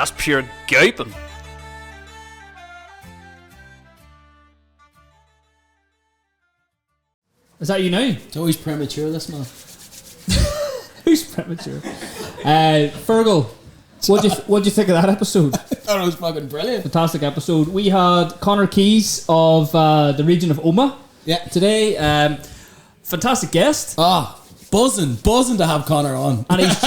That's pure gaping. Is that you now? It's always premature, this man. Who's premature? Fergal, what'd you think of that episode? I thought it was fucking brilliant. Fantastic episode. We had Conor Keys of the region of Omagh. Yeah. Today, fantastic guest. Buzzing to have Conor on. And he's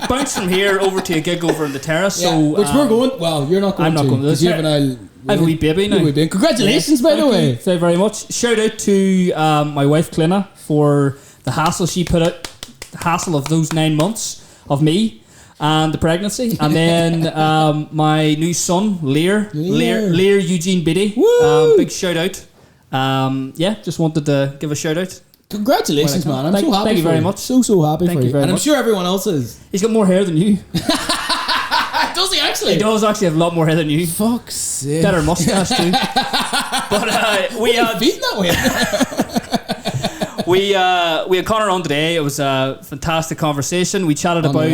bounced from here over to a gig over in the terrace. Yeah, so which we're going. Well, you're not going. I'm not going. because you have I have a wee baby now. Congratulations, by the way. Thank you very much. Shout out to my wife Clina for the hassle she put out. The hassle of those 9 months of me and the pregnancy, and then my new son Lear Eugene Beatty. Big shout out. Just wanted to give a shout out. Congratulations, man. I'm so happy. Thank you very much. So happy for you. And I'm sure everyone else is. He's got more hair than you. Does he actually? He does actually have a lot more hair than you. Fuck's sake. Better mustache too. But we had feeding that way. we had Conor on today. It was a fantastic conversation. We chatted about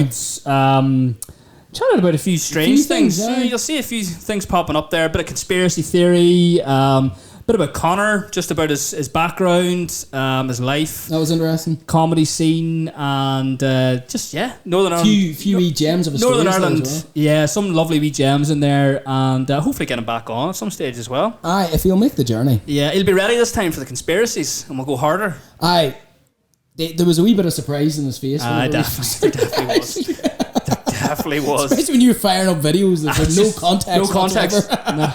a few strange things. Yeah. You'll see a few things popping up there. A bit of conspiracy theory. Bit about Conor, just about his background, his life. That was interesting. Comedy scene and Northern Ireland. Few wee gems of a Northern Ireland. Well. Yeah, some lovely wee gems in there, and hopefully get him back on at some stage as well. Aye, if he'll make the journey. Yeah, he'll be ready this time for the conspiracies, and we'll go harder. Aye, there was a wee bit of surprise in his face. Definitely was. Definitely was. Especially when you were firing up videos that had no context. No context. No,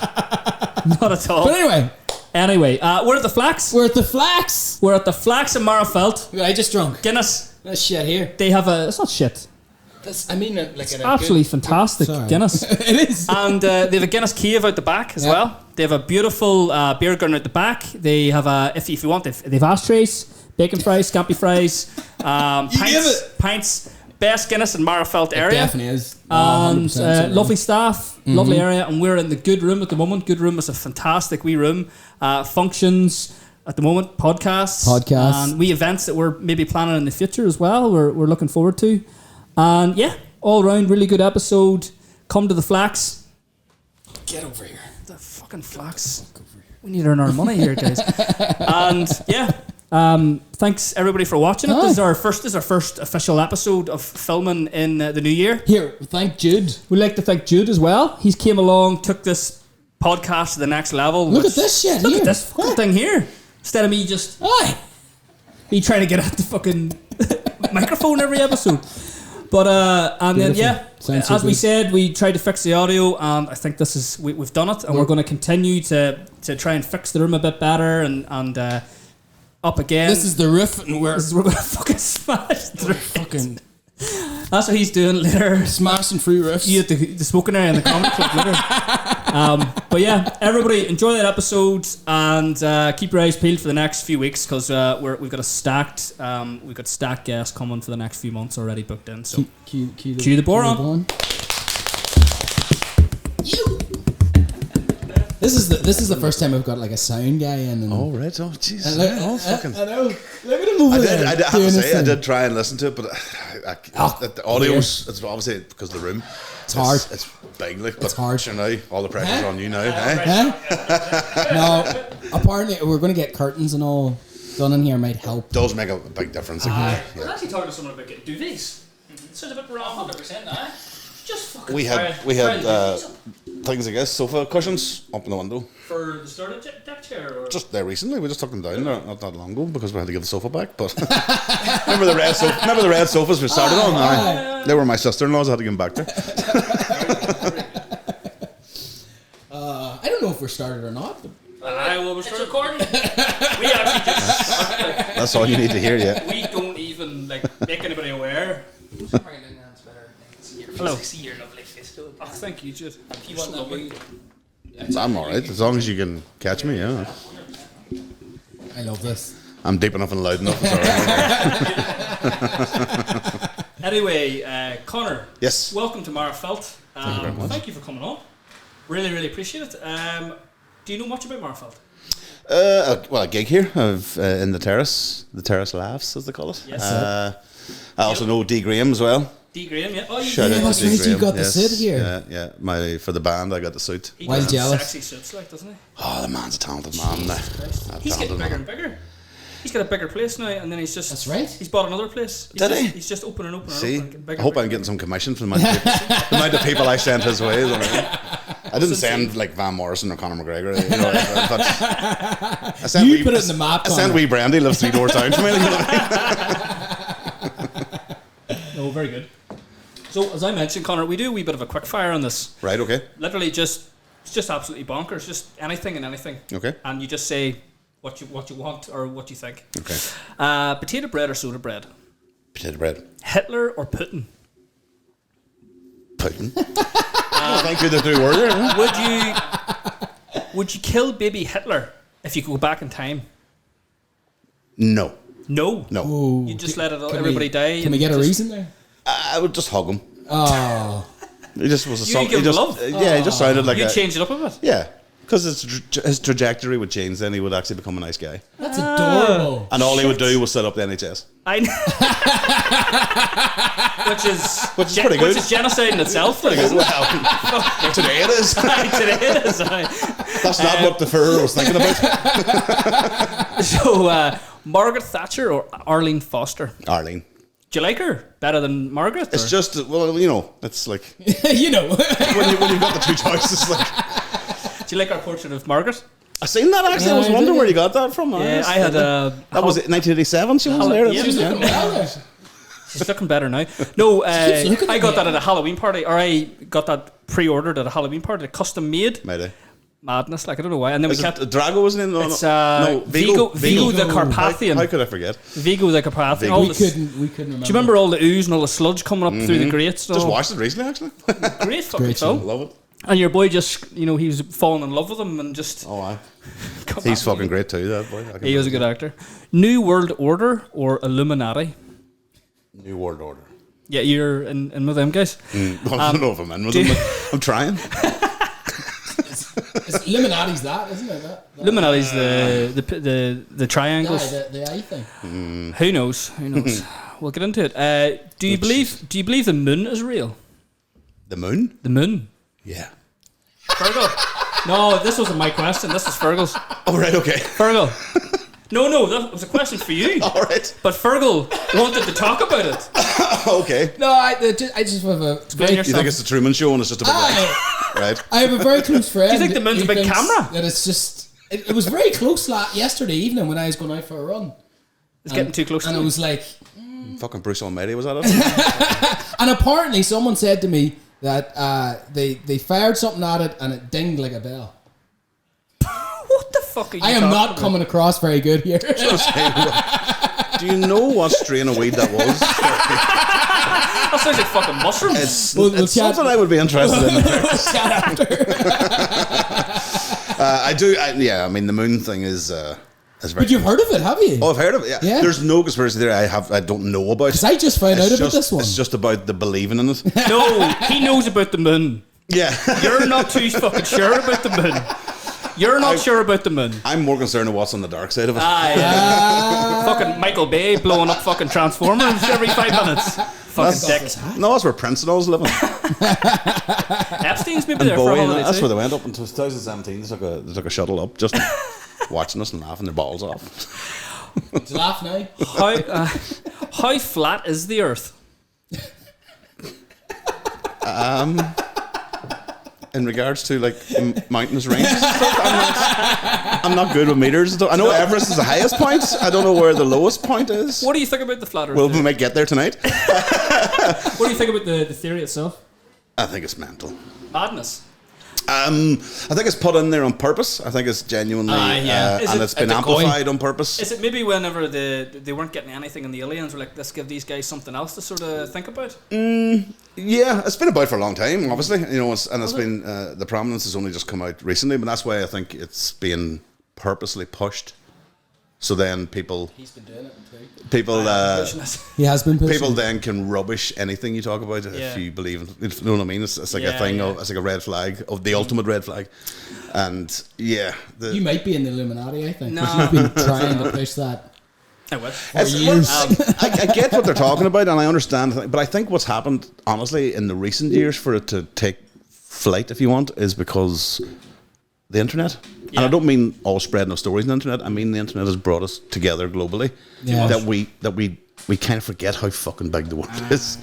not at all. But Anyway, we're at the Flax. We're at the Flax in Marafelt. I just drunk. Guinness. This shit here. They have it's not shit. It's absolutely fantastic Guinness. It is. And they have a Guinness cave out the back as well. They have a beautiful beer garden out the back. They have if you want, they've ashtrays, bacon fries, scampi fries, pints. Best Guinness in Marafelt area. It definitely is. And lovely staff, lovely area, and we're in the Good Room at the moment. Good Room is a fantastic wee room. Functions at the moment, podcasts, and wee events that we're maybe planning in the future as well. We're looking forward to, and all around really good episode. Come to the Flax. Get over here. The fucking Flax. We need to earn our money here, guys. And thanks everybody for watching it. This is our first official episode of filming in the new year. Here, thank Jude. We'd like to thank Jude as well. He's came along, took this podcast to the next level. Look at this shit. Look at this fucking thing here. Instead of me just me trying to get at the fucking microphone every episode. But and beautiful. Then as we said, we tried to fix the audio, and I think this is we've done it, and we're going to continue to try and fix the room a bit better and up again. This is the roof, and we're going to fucking smash the roof. That's what he's doing later. Smashing through roofs. You at the smoking area in the comedy club later. But everybody enjoy that episode and keep your eyes peeled for the next few weeks because we've got stacked guests coming for the next few months already booked in. So cue the boron. This is the first time I've got like a sound guy in. And right. Oh, Jesus. Fucking. I know. Look at him over there. I have to say, I did try and listen to it, but the audio was, it's obviously because of the room. It's hard. It's big, like, but it's hard. Sure now, all the pressure's on you now. No, apparently we're going to get curtains and all done in here might help. Does make a big difference. I was actually talking to someone about getting duvets. Sounds a bit wrong, 100%. Just fucking. We had things, I guess, sofa cushions up in the window. For the start of Deckchair? Or? Just there recently. We just took them down there not that long ago because we had to give the sofa back. But remember the red sofas we started on? They were my sister-in-law's. I had to give them back there. I don't know if we're started or not. But we're recording. We actually just. That's all you need to hear, yeah. We don't even make anybody aware. Hello. See your lovely face. Oh, thank you, Jude. You want lovely. I'm alright, as long as you can catch me, yeah. I love this. I'm deep enough and loud enough, it's alright. Anyway, Conor. Yes. Welcome to Marafelt. Thank you very much. Thank you for coming on. Really, really appreciate it. Do you know much about Marafelt? A gig here in the terrace laughs, as they call it. Yes. I also know D. Graham as well. D. Graham, yeah. Oh, you Shout Yeah, out to that's Steve right, you Graham. got the sit here. Yeah. For the band, I got the suit. He Wild does jealous. sexy suits, like, doesn't he? Oh, the man's a talented man. Now. A He's getting talented bigger man. and bigger. He's got a bigger place now, and then he's just... That's right. He's bought another place. Did he? He's just opening. See, And getting bigger I hope and I'm getting some commission from the amount of people I sent his way. I didn't send like Van Morrison or Conor McGregor. You know, but I sent You put it in the map, I sent Conor. wee Brandy, lives 3 doors down from me. You know what I mean? No, very good. So, as I mentioned, Connor, we do a wee bit of a quick fire on this. Right, okay. Literally it's just absolutely bonkers. Just anything and anything. Okay. And you just say what you want or what you think. Okay. Potato bread or soda bread? Potato bread. Hitler or Putin? Putin. Thank you, the 3 words there. Would you kill baby Hitler if you could go back in time? No. No. No. Ooh, You just let it can everybody we, die. Can we and get a just- reason there? I would just hug him. Oh, He just was a You song. give He him just, love? yeah, he just sounded like You'd a... change it up a bit. Yeah. Because his trajectory would change, then he would actually become a nice guy. that's adorable. And all he would do was set up the NHS. I know. which is pretty good. Which is genocide in itself. Like, isn't it? Well, today it is. Today it is. That's not what the Führer was thinking about. So, Margaret Thatcher or Arlene Foster? Arlene. Do you like her better than Margaret? It's or- just, well, you know, it's like, You know. when you've got the 2 choices, like... Do you like our portrait of Margaret? I seen that actually. I was I wondering did. where you got that from. Yeah, I had a. That was it, 1987. She was Hall- there. yeah, She was yeah. looking well there. She's looking better now. No, keeps looking I at got me. that at a Halloween party, or I got that pre-ordered at a Halloween party, custom made. Maybe. Madness, like I don't know why. And then Is we kept it Drago wasn't in? No, It's no, Vigo the Vigo. Carpathian. How could I forget? Vigo the Carpathian. Vigo. All We the couldn't remember. Do you remember all the ooze and all the sludge coming up through the grates? and Just all? watched it recently, actually. Great fucking Great film. show. Love it. And your boy just, he was falling in love with him and just. Oh, aye. come He's back. fucking great too. That boy. I can He was a good actor. New World Order or Illuminati? New World Order. Yeah, you're in with them guys. Well, I don't know if I'm in with them, but I'm trying. It's Illuminati's that, isn't it? That Illuminati's the triangles. the eye thing. Who knows? Who knows? We'll get into it. Do you believe the moon is real? The moon? The moon. Yeah. Fergal. No, this wasn't my question. This was Fergal's. Oh, right, okay. Fergal. No, that was a question for you. All right. But Fergal wanted to talk about it. Okay. No, I just have a Explain very, yourself. You think it's the Truman Show and it's just a bit right? I have a very close friend. Do you think the moon's a who big thinks camera? That it's just. It was very close yesterday evening when I was going out for a run. It's getting too close to And me. it was like, Fucking Bruce Almighty was at it. and apparently someone said to me that they fired something at it and it dinged like a bell. What the fuck are you I am talking not about? coming across very good here. Do you know what strain of weed that was? That sounds like fucking mushrooms. It's, We'll it's chat- something I would be interested in. I do. I mean, the moon thing is very. But you've heard of it, have you? Oh, I've heard of it. Yeah. Yeah. There's no conspiracy theory I don't know about. Because I just found out It's about just- this one. It's just about the believing in it. No, he knows about the moon. Yeah. You're not too fucking sure about the moon. You're not sure about the moon. I'm more concerned with what's on the dark side of it. Fucking Michael Bay blowing up fucking Transformers every 5 minutes. Fucking dick. No, that's where Prince and all was living. Epstein's maybe And there for a Bowie, holiday that's too. where they went up in 2017. They took a shuttle up, just watching us and laughing their balls off. Do you laugh now? How flat is the Earth? In regards to like mountainous ranges and stuff, I'm not good with meters. I know Everest is the highest point. I don't know where the lowest point is. What do you think about the flat Earth? Well, we might get there tonight. What do you think about the theory itself? I think it's mental. Madness. I think it's put in there on purpose. I think it's genuinely, yeah. Is and it it's been a decoy? amplified on purpose. Is it maybe whenever they weren't getting anything and the aliens were like, let's give these guys something else to sort of think about? Yeah, it's been about for a long time, obviously. You know, it's been the prominence has only just come out recently, but that's why I think it's being purposely pushed. So then people, He's been doing it too. He has been pushing. people then can rubbish anything you talk about if you believe in. You know what I mean? It's like a thing of it's like a red flag of the ultimate red flag, and You might be in the Illuminati, I think. 'cause No. You've been trying to push that. I will. I get what they're talking about, and I understand. But I think what's happened, honestly, in the recent years for it to take flight, if you want, is because the internet. Yeah. And I don't mean all spreading of stories on the internet. I mean the internet has brought us together globally. Yeah. That we kind of forget how fucking big the world is.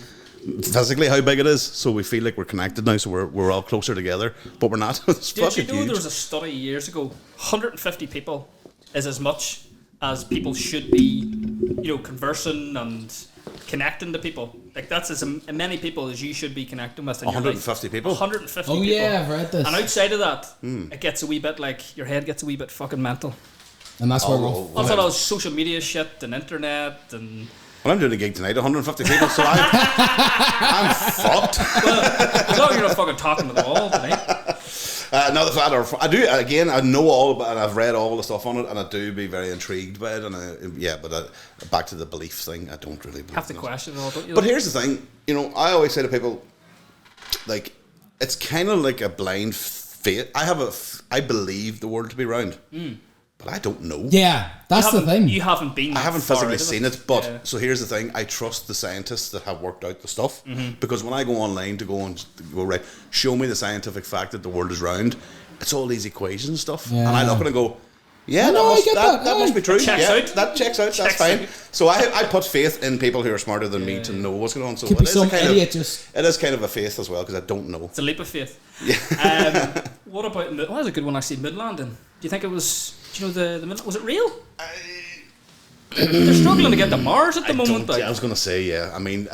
Physically, how big it is. So we feel like we're connected now. So we're all closer together, but we're not. It's Did you fucking know huge. there was a study years ago? 150 people is as much as people should be, conversing and connecting to people. Like that's as many people as you should be connecting with in 150 your life. people? 150 people. Oh yeah, I've read this. And outside of that, it gets a wee bit like, your head gets a wee bit fucking mental. And that's where That's all those social media shit and internet and... Well, I'm doing a gig tonight, 150 people, so I'm fucked. Well, as long as you're not fucking talking to them all tonight. No, the fact I do, again, I know all about it, and I've read all the stuff on it, and I do be very intrigued by it, and but back to the belief thing, I don't really believe Have to it. question it all, don't you? But here's the thing, I always say to people, like, it's kind of like a blind faith. I believe the world to be round. But I don't know. Yeah, that's the thing. You haven't been. I haven't physically seen it, but so here's the thing: I trust the scientists that have worked out the stuff, because when I go online to go right, show me the scientific fact that the world is round, it's all these equations and stuff, and I look at it and go, yeah, that must be true. That checks out. That's fine. So I put faith in people who are smarter than me to know what's going on. So Could be some idiot it is kind of a faith as well, because I don't know. It's a leap of faith. Yeah. What about? Well, that's a good one actually. Moonlanding. Do you think it was? Do you know the was it real? They're struggling to get to Mars at the moment. I was going to say, yeah. I mean,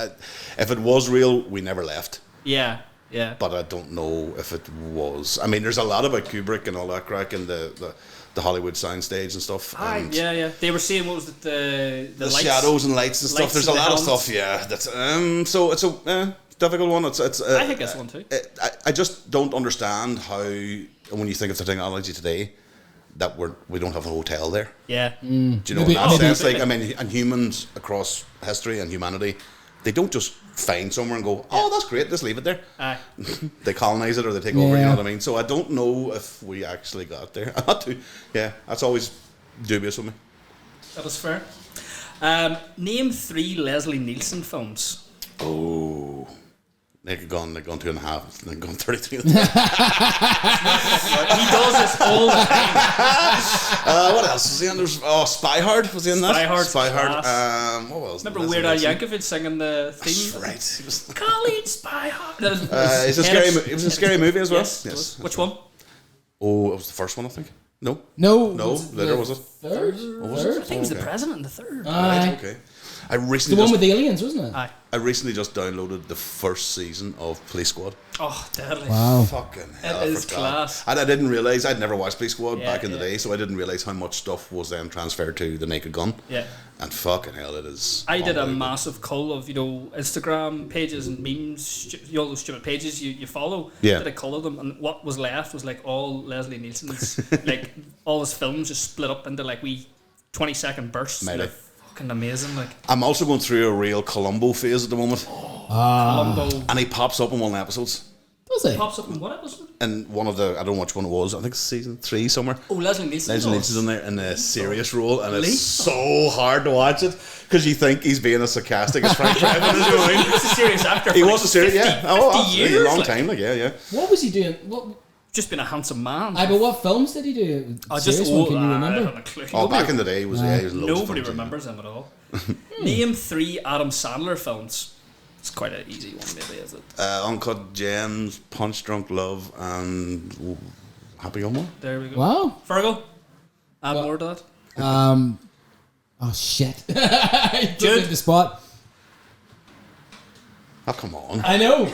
if it was real, we never left. Yeah. But I don't know if it was. I mean, there's a lot about Kubrick and all that crack and the Hollywood soundstage and stuff. And yeah. They were saying, what was it, the lights, shadows and lights and stuff. There's a lot of stuff. Yeah. That's so it's a difficult one. It's I think that's one too. I just don't understand how, when you think of the technology today, that we don't have a hotel there. Yeah. Do you know, in that sense, like, I mean, and humans across history and humanity, they don't just find somewhere and go, oh, that's great, just leave it there. Aye. They colonize it or they take over, you know what I mean? So I don't know if we actually got there. That's always dubious with me. That is fair. Name 3 Leslie Nielsen films. Oh... Naked Gun, like gone 2.5, then gone 33. He does this all the time. What else was he in? Spy Hard was he in that? Spy Hard. What else? Remember Weird Al Yankovic singing the theme? That's right. He was Colleen Spy Hard. It was a scary movie as well. Yes. Which one? Oh, it was the first one, I think. No. Later was it? Third? Was it? I think it was the president in the third. Right, okay. The one with the aliens, wasn't it? Aye. I recently just downloaded the first season of Police Squad. Oh, deadly. Wow. Fucking hell. It is class. And I didn't realise, I'd never watched Police Squad back in the day, so I didn't realise how much stuff was then transferred to the Naked Gun. Yeah. And fucking hell, it is. I did a massive cull of, Instagram pages and memes, all those stupid pages you follow. Yeah. Did a cull of them, and what was left was like all Leslie Nielsen's, like all his films just split up into like wee 20-second bursts. Maybe. Fucking amazing, like. I'm also going through a real Columbo phase at the moment. Columbo. And he pops up in one of the episodes. Does he? Pops up in what episode? In one of the, I don't know which one it was, I think it's season 3 somewhere. Oh, Leslie Nielsen. Leslie Nielsen's in there in a serious role, and it's so hard to watch it because you think he's being as sarcastic as Frank Drebin is. You know what I mean? He was a serious actor. He was a serious, 50 years, a long like. time, like, yeah. What was he doing? What? Just been a handsome man. But what films did he do? Just one, can you I remember? don't have a clue. Back in the day, he was loads of Nobody films, remembers him at all. Name 3 Adam Sandler films. It's quite an easy one, maybe, is it? Uncut Gems, Punch Drunk Love, and Happy Gilmore. There we go. Wow. Fergal, add more to that. Oh shit! Jude the spot. Oh, come on. I know.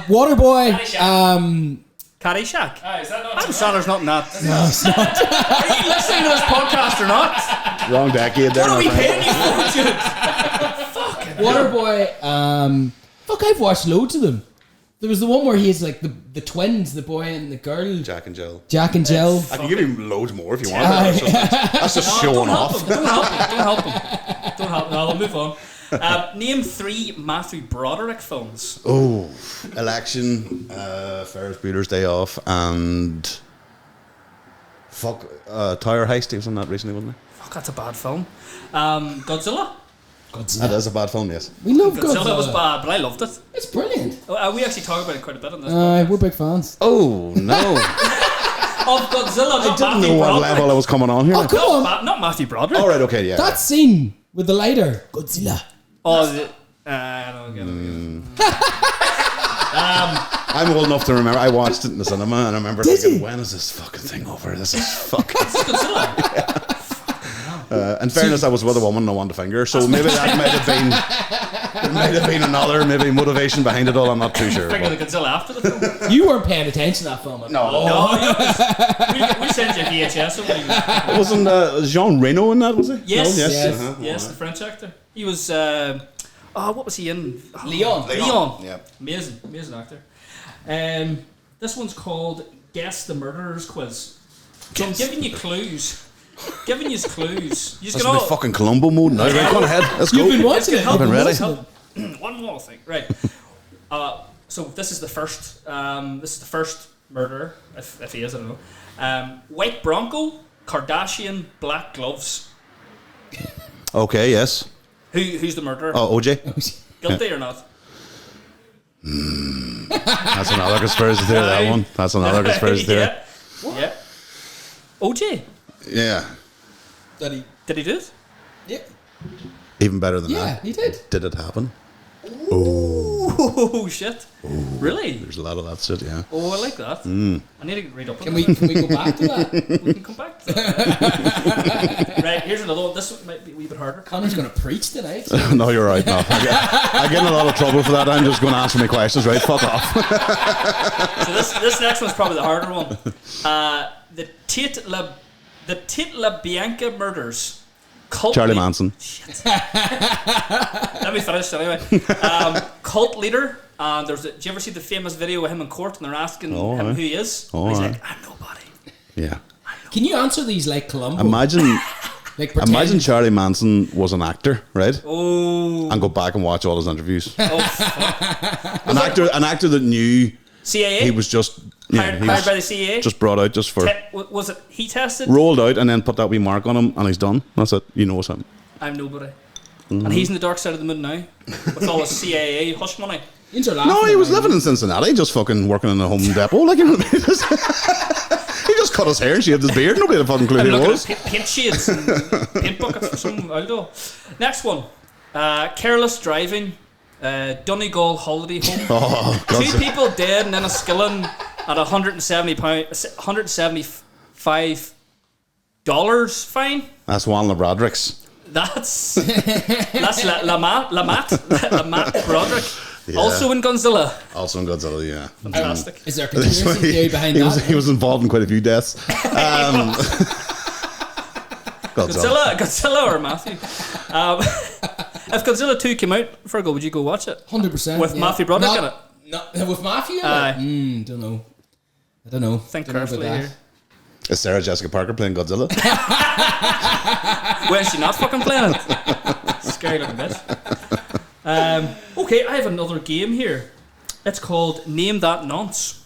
Waterboy. Caddyshack. Is that not Adam Sandler's not in that. No, it's not. Are you listening to this podcast or not? Wrong decade there. What are we my friend. paying you for, Jude? Fucking Waterboy. Fuck, I've watched loads of them. There was the one where he's like the twins, the boy and the girl. Jack and Jill. Jack and Jill. I can give him loads more if you want. That's just showing off. Don't help him. I'll move on. Name 3 Matthew Broderick films. Oh, Election, Ferris Bueller's Day Off, and Tower Heist. He was on that recently, wasn't he? Fuck, that's a bad film. Godzilla. That is a bad film, yes. We love Godzilla was bad, but I loved it. It's brilliant. We actually talk about it quite a bit on this podcast. We're big fans. Oh, no. Of Godzilla, I didn't know what level I was coming on here. Oh, come on. Not Matthew Broderick. All right, okay, yeah. That scene with the lighter. Godzilla. I don't get it. I'm old enough to remember. I watched it in the cinema and I remember Did thinking, you? when is this fucking thing over? This is fucking... It's Godzilla. in fairness, I was with a woman and I wanted to finger, so maybe that might have been... There might have been another maybe motivation behind it all. I'm not too sure. Finger the Godzilla after the film. You weren't paying attention to that film. No, we sent you VHS. It wasn't Jean Reno in that, was he? Yes, no? Yes. Yes, the French actor. He was. What was he in? Leon. Yeah, amazing actor. This one's called Guess the Murderer's Quiz. So I'm giving you clues. Giving you clues. You just That's get all my fucking Columbo mode now. Right, go on ahead. Let's go. You've been watching it. I've been ready. One more thing, right? So this is the first. This is the first murderer, if he is, I don't know. White Bronco, Kardashian, black gloves. Okay, yes. Who's the murderer? Oh, OJ? Guilty or not? That's another conspiracy theory, that one. That's another conspiracy theory. Yeah. OJ. Yeah. Did he do it? Yeah. Even better than Yeah, that. he did. Did it happen? Oh shit! Really? There's a lot of that shit, yeah. Oh, I like that. I need to read up on Can that. we go back to that? We can come back to that. Right, here's another one. This one might be a wee bit harder. Connor's going to preach tonight. No, you're right. No, I get in a lot of trouble for that. I'm just going to answer my questions, right? Fuck off. So this next one's probably the harder one. The Tate LaBianca murders. Charlie Manson. Shit. Let me finish anyway. Cult leader. Do you ever see the famous video of him in court and they're asking him who he is? Oh, he's right. like, I'm nobody. Yeah. Can you answer these like Columbo? Imagine Like Charlie Manson was an actor, right? Oh. And go back and watch all his interviews. Oh, fuck. An actor that knew CIA? he was just hired by the CIA? just brought out just for was it he tested? rolled out and then put that wee mark on him and he's done. That's it. You know what's happening. I'm nobody. And he's in the dark side of the moon now with all his CIA hush money. No, he was living in Cincinnati, just fucking working in a Home Depot. Like, you know what I mean? He just cut his hair and shaved his beard. Nobody had a fucking clue who he was. Paint shades and paint buckets for some Aldo. Next one. Careless driving. Donegal holiday home. Oh, God. 2 people dead and then a skilling at $175 fine. That's one of Broderick's. That's Lamat Broderick. Yeah. Also in Godzilla. Also in Godzilla, yeah. Fantastic. Is there a conspiracy theory behind that? He was involved in quite a few deaths. Godzilla or Matthew? If Godzilla 2 came out, Fergal, would you go watch it? 100%. With Matthew Broderick in it? With Matthew in it? Don't know. I don't know. Think Don't know carefully about here. Is Sarah Jessica Parker playing Godzilla? When's she not fucking playing it? Scary looking bitch. Okay, I have another game here. It's called Name That Nonce.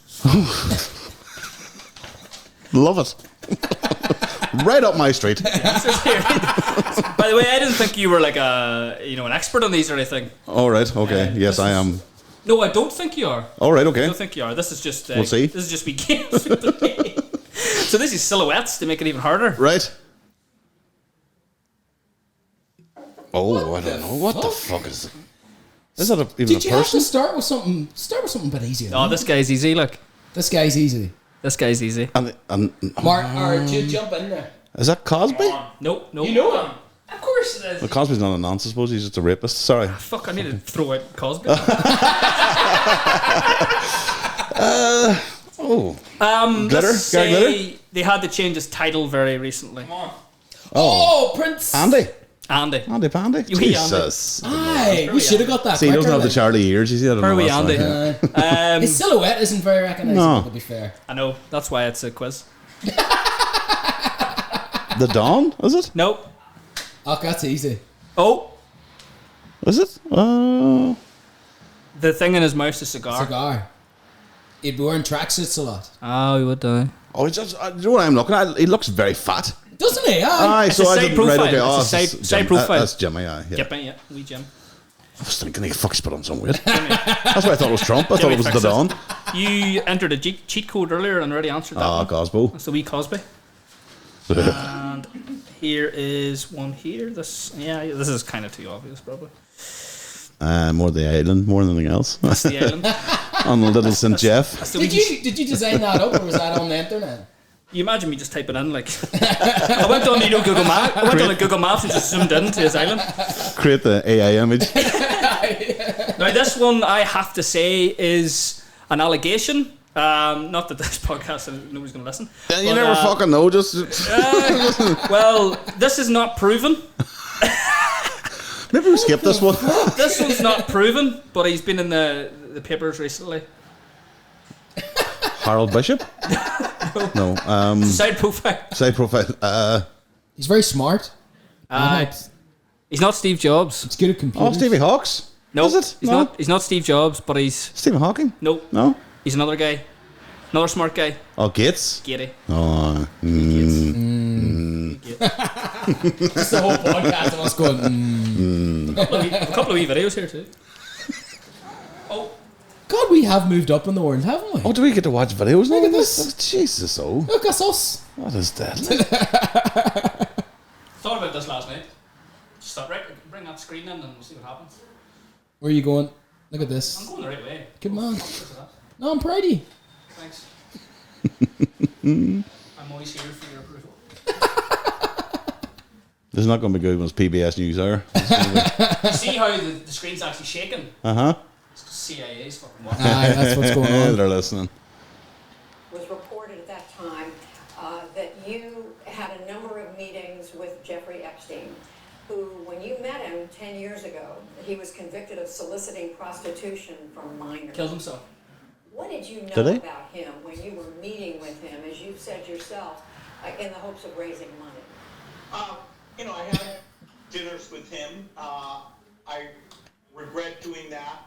Love it. Right up my street. By the way, I didn't think you were like an expert on these or anything. All right, okay. Yes, I am. No, I don't think you are. All right, I okay. don't think you are. This is just. We'll see. This is just we games. So this is silhouettes to make it even harder. Right. Oh, I don't know. What the fuck is it? Is that even Did a you have to person? start with something a bit easier? Oh, this guy's easy. Look, This guy's easy. this guy's easy. And Mark, or jump in there. is that Cosby? Nope. You know him. Of course it is. Well, Cosby's not a nonce, I suppose. He's just a rapist. Sorry. Fuck, I need to throw out Cosby. Glitter? Let's Gary Glitter? say they had to change his title very recently. Oh, Prince. Andy Andy. Pandy? You wee Jesus. Aye, we should have got that. See, he doesn't quicker, have the like. Charlie ears. You see, I don't Where know. are we, that's Andy? right. His silhouette isn't very recognisable, No. to be fair. I know, that's why it's a quiz. The Dawn? Is it? Nope. Oh, that's easy. Oh, Is it? the thing in his mouth is a cigar. Cigar. He'd be wearing tracksuits a lot. Oh, he would die. Oh, it's just, you know what I'm looking at? He looks very fat. Doesn't he? Aye, so a I side didn't profile. right, okay. It's a that's side Jim. profile. That's Jimmy, yeah. Yeah, wee Jim. I was thinking he fucks put on some weight. That's why I thought it was Trump. I thought it was the Don. You entered a cheat code earlier and already answered that one. Cosbo. That's the wee Cosby. And here is one here. This is kind of too obvious, probably. More the island, more than anything else. That's the island. On the little St. Jeff. Did you design that up, or was that on the internet? You imagine me just typing in like I went on Google Maps. I went on Google Maps and just zoomed into his island. Create the AI image. Now this one I have to say is an allegation. Not that this podcast nobody's going to listen. You never fucking know. Just well, this is not proven. maybe we skip this one. This one's not proven, but he's been in the papers recently. Harold Bishop? No. Side profile. Side profile. He's very smart. He's not Steve Jobs. It's good at computers. Oh, Stevie Hawks? No, Is it? He's No? not. He's not Steve Jobs, but he's Stephen Hawking? no. No? He's another guy, another smart guy. Oh, Gates? Gary. Oh, Gates. Just the whole podcast of us going. A couple of wee videos here too. Oh, God, we have moved up in the world, haven't we? Oh, do we get to watch videos? Look at this. Jesus, oh. Look, that's us. What is that? thought about this last night. Just thought, right, bring that screen in and we'll see what happens. Where are you going? Look at I'm this. going the right way. Come on. Look at that. No, I'm proud of you. Thanks. I'm always here for your approval. This is not going to be good when it's PBS News Hour. You see how the screen's actually shaking? Uh-huh. CIA's fucking watching. Aye, that's what's going on. They're listening. Was reported at that time that you had a number of meetings with Jeffrey Epstein, who, when you met him 10 years ago, he was convicted of soliciting prostitution from minors. Killed himself. What did you know Did he? about him when you were meeting with him, as you said yourself, in the hopes of raising money? I had dinners with him. I regret doing that.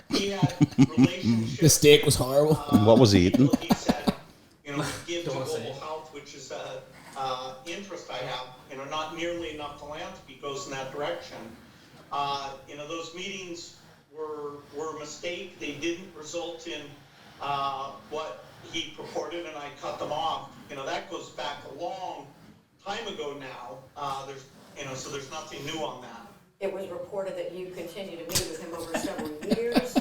He had relationships. The steak was horrible. What was he eating? He said, we give to global health, which is a interest I have. Not nearly enough philanthropy goes in that direction. Those meetings were a mistake. They didn't result in what he purported, and I cut them off. That goes back a long time ago now. So there's nothing new on that. It was reported that you continued to meet with him over several years,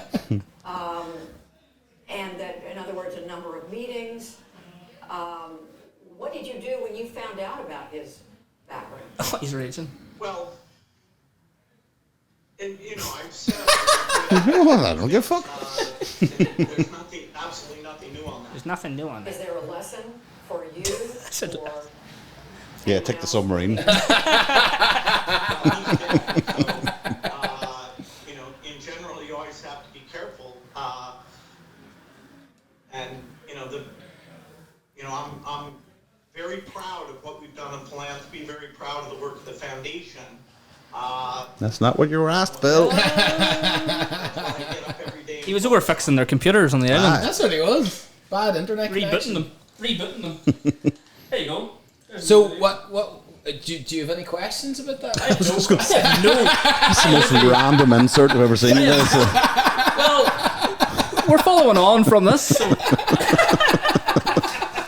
and that, in other words, a number of meetings. What did you do when you found out about his background? Oh, he's raging. Well, I've said I don't give a fuck. there's absolutely nothing new on that. There's nothing new on Is it. there a lesson for you? said- or Yeah, take the submarine. In general, you always have to be careful. I'm very proud of what we've done in philanthropy. Very proud of the work of the foundation. That's not what you were asked, Bill. He was over fixing their computers on the island. That's what it was. Bad internet connection. Rebooting them. There you go. So what do you have any questions about that? No. That's the most random insert I've ever seen. Well, we're following on from this. So,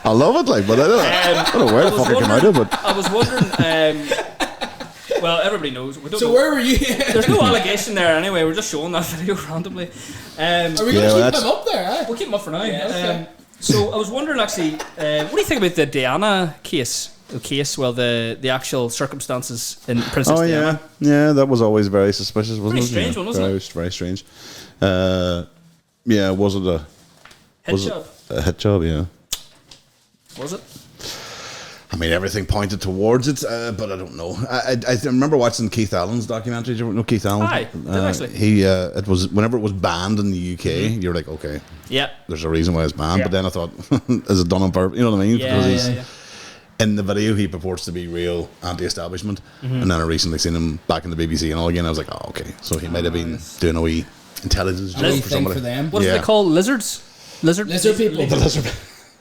I love it, but I don't know where the fuck it came out of, but I was wondering. Well, everybody knows. We don't So know. where were you? There's no allegation there anyway. We're just showing that video randomly. Are we going to Yeah, keep him up there? We'll keep them up for now. Yeah, okay. So I was wondering actually, what do you think about the Diana case? The actual circumstances in Princess oh Diana. yeah, that was always very suspicious, wasn't Pretty it? strange one, wasn't very, it? Very strange. Was it a Hit was job. it a hit job? Yeah. Was it? I mean, everything pointed towards it, but I don't know. I remember watching Keith Allen's documentary. Do you know Keith Allen? Aye, did actually. It was whenever it was banned in the UK. You're like, okay, Yeah. there's a reason why it's banned. Yeah. But then I thought, is it done on purpose? You know what I mean? Yeah, yeah. In the video, he purports to be real anti-establishment, and then I recently seen him back in the BBC and all again. I was like, oh, okay, so he might have been doing a wee intelligence job Wee for thing somebody. for them. What do they call lizards? Lizard Lizard people. The lizard.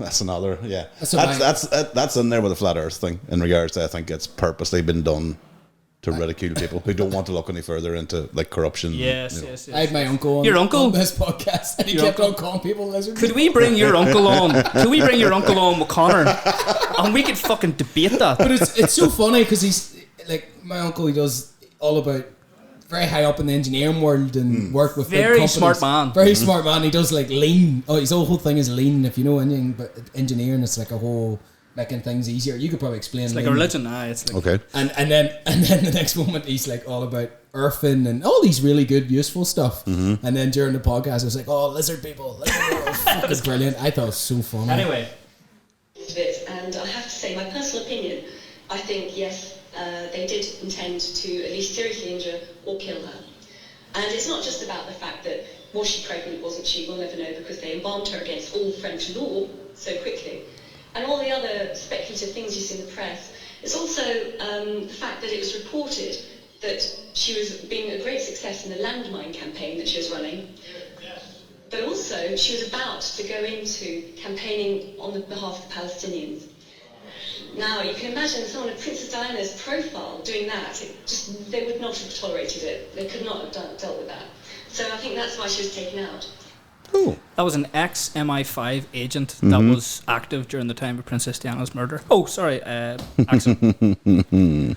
That's another, yeah. That's That's in there with the flat Earth thing. In regards to, I think it's purposely been done to ridicule people who don't want to look any further into like corruption. Yes. I had my uncle on, Your uncle? on this podcast, and he Your kept uncle? on calling people lizards. Could we bring your uncle on? Could we bring your uncle on with Conor? And we could fucking debate that. But it's so funny because he's like my uncle. He does all about very high up in the engineering world and work with big Very companies. smart man. Very smart man. He does like lean. Oh, his whole thing is lean. If you know anything, but engineering, it's like a whole making things easier. You could probably explain. It's like lean. a religion. It's like Okay. And then the next moment he's like all about earthing and all these really good useful stuff. Mm-hmm. And then during the podcast, it was like, oh, lizard people. Fucking brilliant. I thought it was so funny. Anyway. And I have to say, my personal opinion, I think yes, they did intend to at least seriously injure or kill her. And it's not just about the fact that was she pregnant, wasn't she, we'll never know, because they embalmed her against all French law so quickly. And all the other speculative things you see in the press. It's also the fact that it was reported that she was being a great success in the landmine campaign that she was running. But also, she was about to go into campaigning on the behalf of the Palestinians. Now, you can imagine someone of Princess Diana's profile doing that. They would not have tolerated it. They could not have dealt with that. So I think that's why she was taken out. Cool. That was an ex-MI5 agent that was active during the time of Princess Diana's murder. Oh, sorry, accent. There you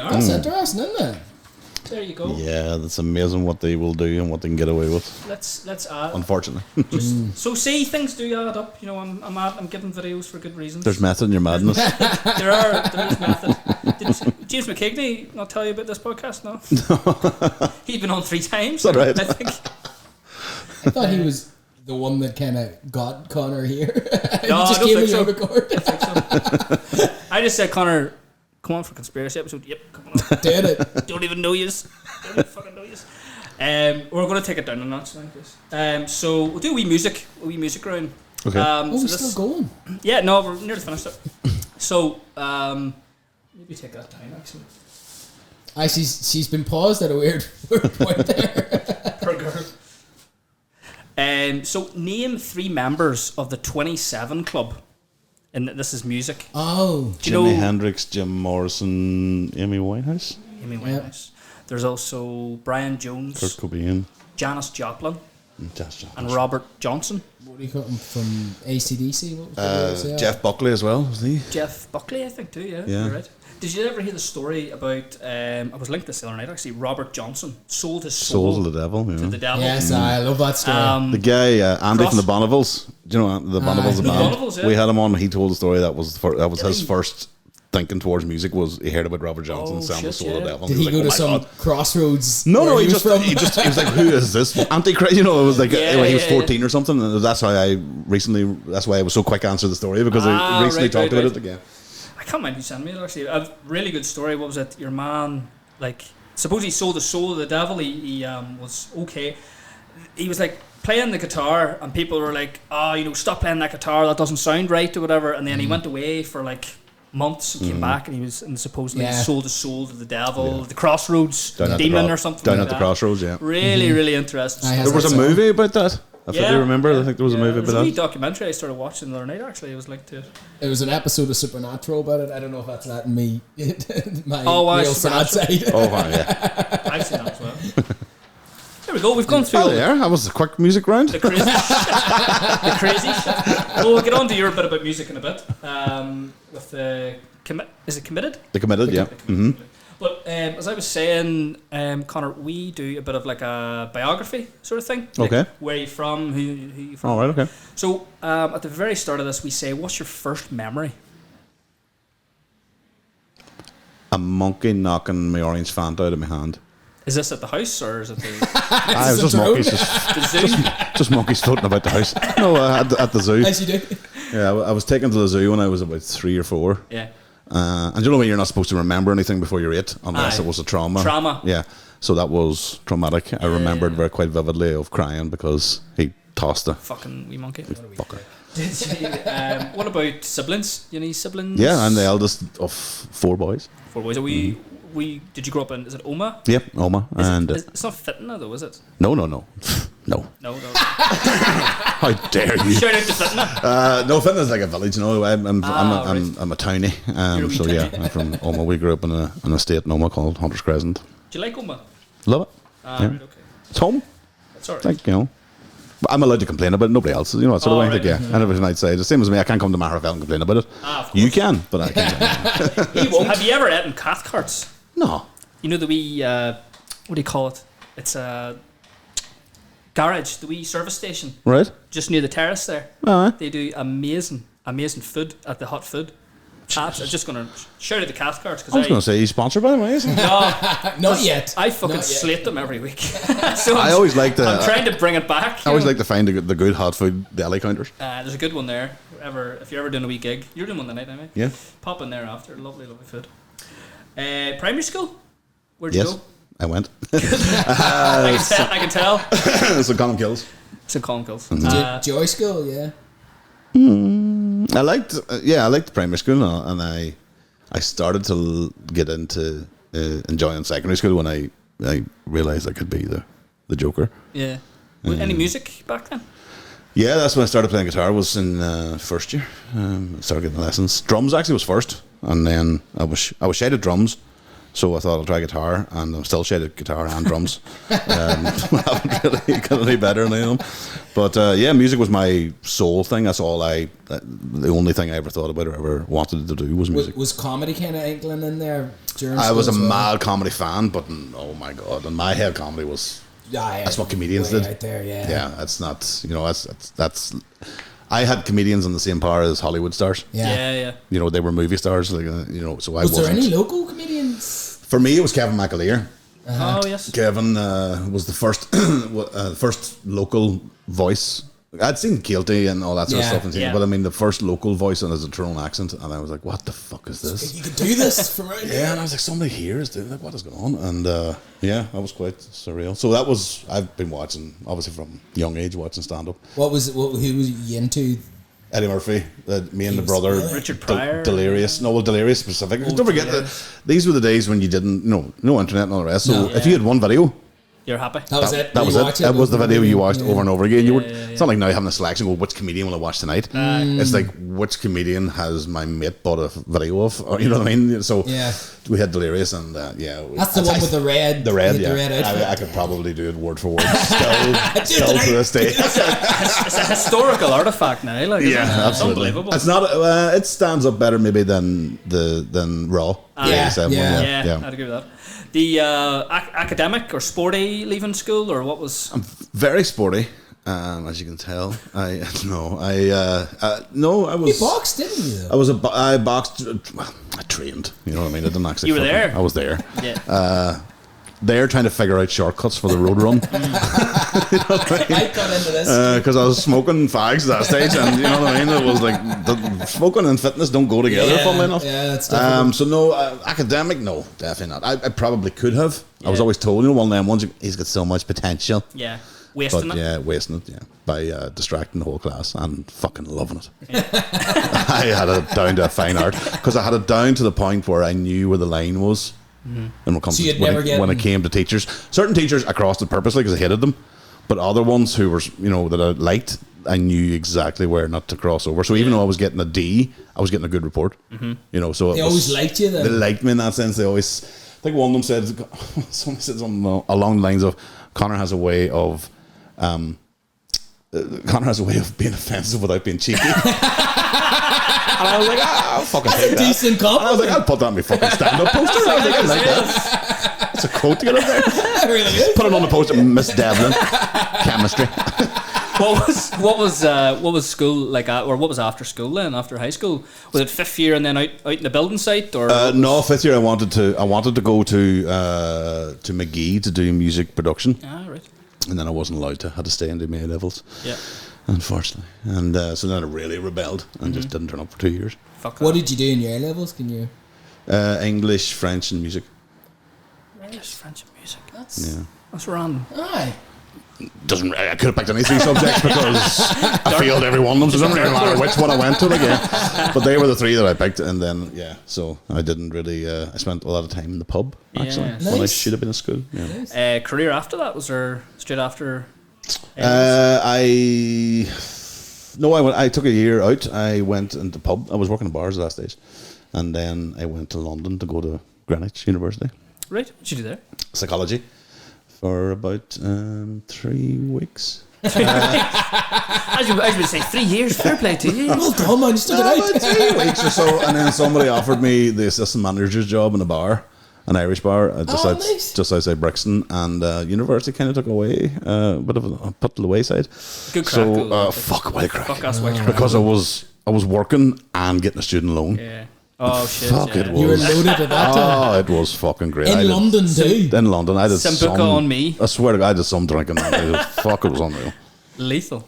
are. That's interesting, isn't it? There you go. Yeah, that's amazing what they will do and what they can get away with. Let's add. Unfortunately, So see, things do add up. You know, I'm giving videos for good reasons. there's method in your madness. there is method. Did James McKeagney not tell you about this podcast? No. He's been on 3 times. Is that right? I think. I thought he was the one that kind of got Conor here. He No, just I don't came think in so. your record. I just said, Conor, come on for conspiracy episode. Yep, come on. Did it. Don't even know yous. Don't even fucking know yous. We're going to take it down a notch now, Chris. So we'll do a wee music round. Okay. Oh, So we're this, still going. yeah, no, we're nearly finished it. So maybe take that down actually. She's been paused at a weird point there. Per girl. So name 3 members of the 27 Club, and this is music. Oh, Do you Jimi know Hendrix, Jim Morrison, Amy Winehouse, Amy Winehouse? There's also Brian Jones, Kurt Cobain, Janis Joplin, Just and Robert Johnson. what do you call him from ACDC? What was it? Jeff Buckley as well, was he? Jeff Buckley, I think too. Yeah, Yeah. you're right. Did you ever hear the story about? I was linked this the other night actually. Robert Johnson sold his soul Soul to the Devil. to the Yeah. devil. Yes, I love that story. The guy Andy Cross- from the Bonnevilles. Do you know the Bonnevilles? The band? Bonnevilles, yeah. We had him on. He told the story that was his first thinking towards music was he heard about Robert Johnson Oh, selling the shit, Soul to the yeah. Devil. Did And he was go to like, "Oh my some God." crossroads? No, where he was from? he was like, who is this Antichrist? You know, it was like Yeah, when he was yeah, 14 or something. And that's why I was so quick to answer the story because I recently talked about it again. I can't mind who sent me it actually. A really good story. What was it? Your man, like, suppose he sold the soul to the devil. He was okay. He was like playing the guitar, and people were like, "Oh, stop playing that guitar. That doesn't sound right or whatever." And then he went away for like months and came back, and he was supposedly sold his soul to the devil, the Crossroads Down at the demon cro- or something. Down like at the that. Crossroads, yeah. Really, really interesting. I story. There was a So- movie about that. I Yeah, think you remember. yeah, I think there was a movie There's about a wee that. documentary I started watching the other night. Actually, it was linked to it. It was an episode of Supernatural about it. I don't know if that's letting me my why real sad Supernatural? side. Oh, wow, yeah. I've seen that as well. There we go. We've gone through Oh, all there. That was a quick music round. the crazy shit. The crazy shit. Well, we'll get on to your bit about music in a bit. With the is it committed? The Committed, yeah. Mm-hmm. But as I was saying, Conor, we do a bit of like a biography sort of thing. Like, Okay. where are you from? Who you from? All right, okay. So at the very start of this, we say, "What's your first memory?" A monkey knocking my orange Fanta out of my hand. Is this at the house or is it the, It was just a drone? monkeys, the zoo? just monkeys floating about the house. No, at the zoo. As you do. Yeah, I was taken to the zoo when I was about 3 or 4. Yeah. And you know when you're not supposed to remember anything before you're 8 unless Aye. it was a trauma. Trauma. Yeah. So that was traumatic. I remembered very quite vividly of crying because he tossed the Fucking wee monkey. fucker. Did you, what about siblings? You any siblings? Yeah, I'm the eldest of 4 boys. 4 boys. Are we did you grow up in? Is it Omagh? Yep, Omagh. Is And it, it's not fitting though, is it? no. No. How dare you? Shout out to Fitna. No, Fitna's like a village, you know. I'm a townie. You're a wee So yeah, townie. I'm from Omagh. We grew up in an estate in Omagh called Hunter's Crescent. Do you like Omagh? Love it. Ah, Yeah. right, okay. It's home. That's alright. Like, you know. But I'm allowed to complain about it, nobody else. You know, that sort of way. right. Like, yeah. And everything I'd say, the same as me, I can't come to Maharafel and complain about it. Of You course. can, but I can't. He won't. Have you ever eaten Cathcarts? No. You know the wee, what do you call it? It's a garage, the wee service station, Right? just near the terrace there. Alright. They do amazing food at the hot food. I'm just going to shout out the Cathcarts I was going to because say he's sponsored by them, isn't he? Not yet. I fucking Not yet. slate them every week. So I always like the. I'm trying to bring it back. I always like to find the good hot food deli counters. There's a good one there. If you're ever doing a wee gig, you're doing one tonight, anyway. Yeah. Pop in there after. Lovely food. Primary school? Where'd you Yes, go? I went. I can tell. So Colin Kills. St. Colmcille's. Joy School, yeah. I liked primary school, and I started to get into enjoying secondary school when I realised I could be the Joker. Yeah. Any music back then? Yeah, that's when I started playing guitar. Was in first year. I started getting lessons. Drums actually was first, and then I was shy at drums, so I thought I'll try guitar, and I'm still shy at guitar and drums. I haven't really got any better than I am. But yeah, music was my sole thing. That's all the only thing I ever thought about or ever wanted to do was music. Was comedy kind of inkling in there during I school was a as well? mad comedy fan, but oh my god, in my head, comedy was. Yeah, That's what comedians way did. out there, yeah. Yeah, that's not. You know, that's. I had comedians on the same par as Hollywood stars. Yeah. You know, they were movie stars. Like you know, so I Was there wasn't. any local comedians? For me, it was Kevin McAleer. Oh, yes. Kevin was the first, first local voice. I'd seen Guilty and all that sort of Yeah. stuff, and Yeah. but I mean the first local voice and as a Tyrone accent, and I was like, "What the fuck is this?" You could do this from around Yeah, and I was like, "Somebody here is doing like what is going on?" And yeah, that was quite surreal. So that was I've been watching, obviously from young age, watching stand up. Who was you into? Eddie Murphy, me and the was brother, really- Richard Pryor. Delirious. No, well, Delirious specific. Oh, Don't forget that these were the days when you didn't, no internet and all the rest. So No. if you had one video, You're happy? That was it. that was You it. watch That was the video you watched over and over again. You were. Yeah. It's not like now having a selection. Go, which comedian will I watch tonight? It's like which comedian has my mate bought a video of, or you know what I mean. So Yeah. we had Delirious, and yeah, That's the one with the red. the red. with Yeah, the red outfit. I could probably do it word for word. Still to this day. It's a historical artifact now. Like, isn't it? It's Absolutely. unbelievable. It's not. It stands up better maybe than Raw. Yeah, 87 one, yeah. Yeah, I'd agree with that. The academic or sporty leaving school, or what was? Very sporty, as you can tell. I You was. boxed, didn't you? I boxed. Well, I trained. You know what I mean? I didn't actually. You were there? I was there. Yeah. There trying to figure out shortcuts for the road run I got into this. because I was smoking fags at that stage, and you know what I mean. It was like smoking and fitness don't go together. Funnily enough. Yeah, that's difficult. So no, academic, no, definitely not. I probably could have. I was always told, you know, one of them ones. He's got so much potential. Yeah. Wasting But it. yeah, wasting it, by distracting the whole class and fucking loving it. I had it down to a fine art because I had it down to the point where I knew where the line was. And when it comes So to, you'd never get- when it came to teachers, certain teachers I crossed it purposely because I hated them, but other ones who were, you know, that I liked, I knew exactly where not to cross over. So even though I was getting a D, I was getting a good report. You know, so They always liked you then? They liked me in that sense. They always, I think one of them said, someone said something along the lines of, Conor has a way of being offensive without being cheeky. And I was like, I'll fucking take That's a that. decent And I was like, compliment. I'll put that on my fucking stand-up poster. I was like, I like that. It's a quote to get up there. really is. Put it on the poster, Miss Devlin, chemistry. What was school like, or what was after school then? After high school, was it fifth year and then out in the building site, or? No, fifth year I wanted to go to McGee to do music production, Ah, right. and then I wasn't allowed to. I had to stay and do my A levels. Yeah. Unfortunately, and so then I really rebelled and just didn't turn up for 2 years. Fuck What that. did you do in your A levels? Can you? English, French, and music. English, French, and music. Yeah. That's random. Aye. Doesn't I could have picked any three subjects because I failed every one of them, so it doesn't really matter which one I went to again. But they were the three that I picked, and then so I didn't really. I spent a lot of time in the pub actually Yeah. when I Nice. should have been in school. Yeah. Career after that, was there straight after? I took a year out. I went into pub. I was working in bars at that stage, and then I went to London to go to Greenwich University. Right. What'd you do there? Psychology for about 3 weeks. I was going to say 3 years. Fair play to you. Well done, man. You stood it out. About 3 weeks or so, and then somebody offered me the assistant manager's job in a bar, an Irish bar, nice. just outside Brixton, and university kind of took away a bit of a put to the wayside. Good crack. So fuck white crack. Fuck us white crack. Because I was working and getting a student loan. Yeah. Oh shit. Fuck, yeah. it was. You were loaded at that time. Oh, it was fucking great. In London too. In London, I did Sambuca some. on me. I swear to God, I did some drinking. Fuck, it was unreal. Lethal.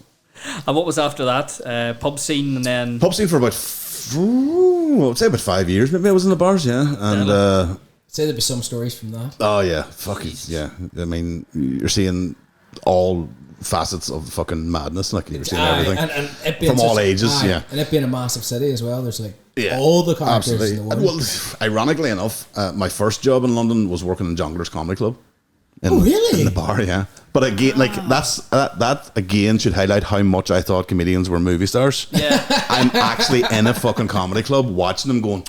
And what was after that? Pub scene and then... Pub scene for about, I'd say about 5 years. Maybe I was in the bars, yeah. And Say there'd be some stories from that. oh yeah, fucking yeah. I mean, you're seeing all facets of fucking madness. Like you're seeing everything and it being from all ages. Yeah. And it being a massive city as well. There's like Yeah, all the characters absolutely. in the world. Well, ironically enough, my first job in London was working in Jongleurs Comedy Club. Oh, really? In the bar, yeah. But again, like that again should highlight how much I thought comedians were movie stars. Yeah. I'm actually in a fucking comedy club watching them going,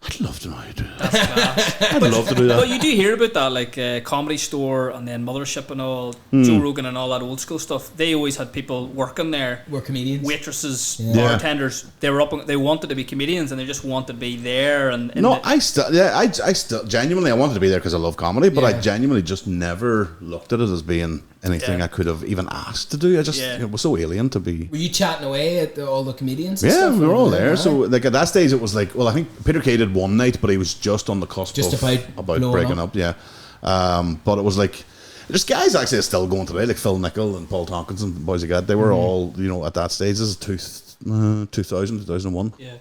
I'd love to know how to do that. I'd love to do that. But you do hear about that, like Comedy Store and then Mothership and all, Joe Rogan and all that old school stuff. They always had people working there. We're comedians. Waitresses, Yeah. bartenders. They were up. They wanted to be comedians and they just wanted to be there. And No, I still genuinely I wanted to be there because I love comedy, but I Yeah. genuinely just never looked at it as being anything Yeah. I could have even asked to do. I just it was so alien to be. Were you chatting away at all the comedians? And Yeah, stuff we were over all there. right? So like at that stage, it was like, well, I think Peter Kay did one night, but he was just on the cusp Just of about blowing breaking up. Yeah, but it was like there's guys actually still going today, like Phil Nichol and Paul Tompkins and the boys like that. They were all at that stage. This is 2000, 2001. yeah.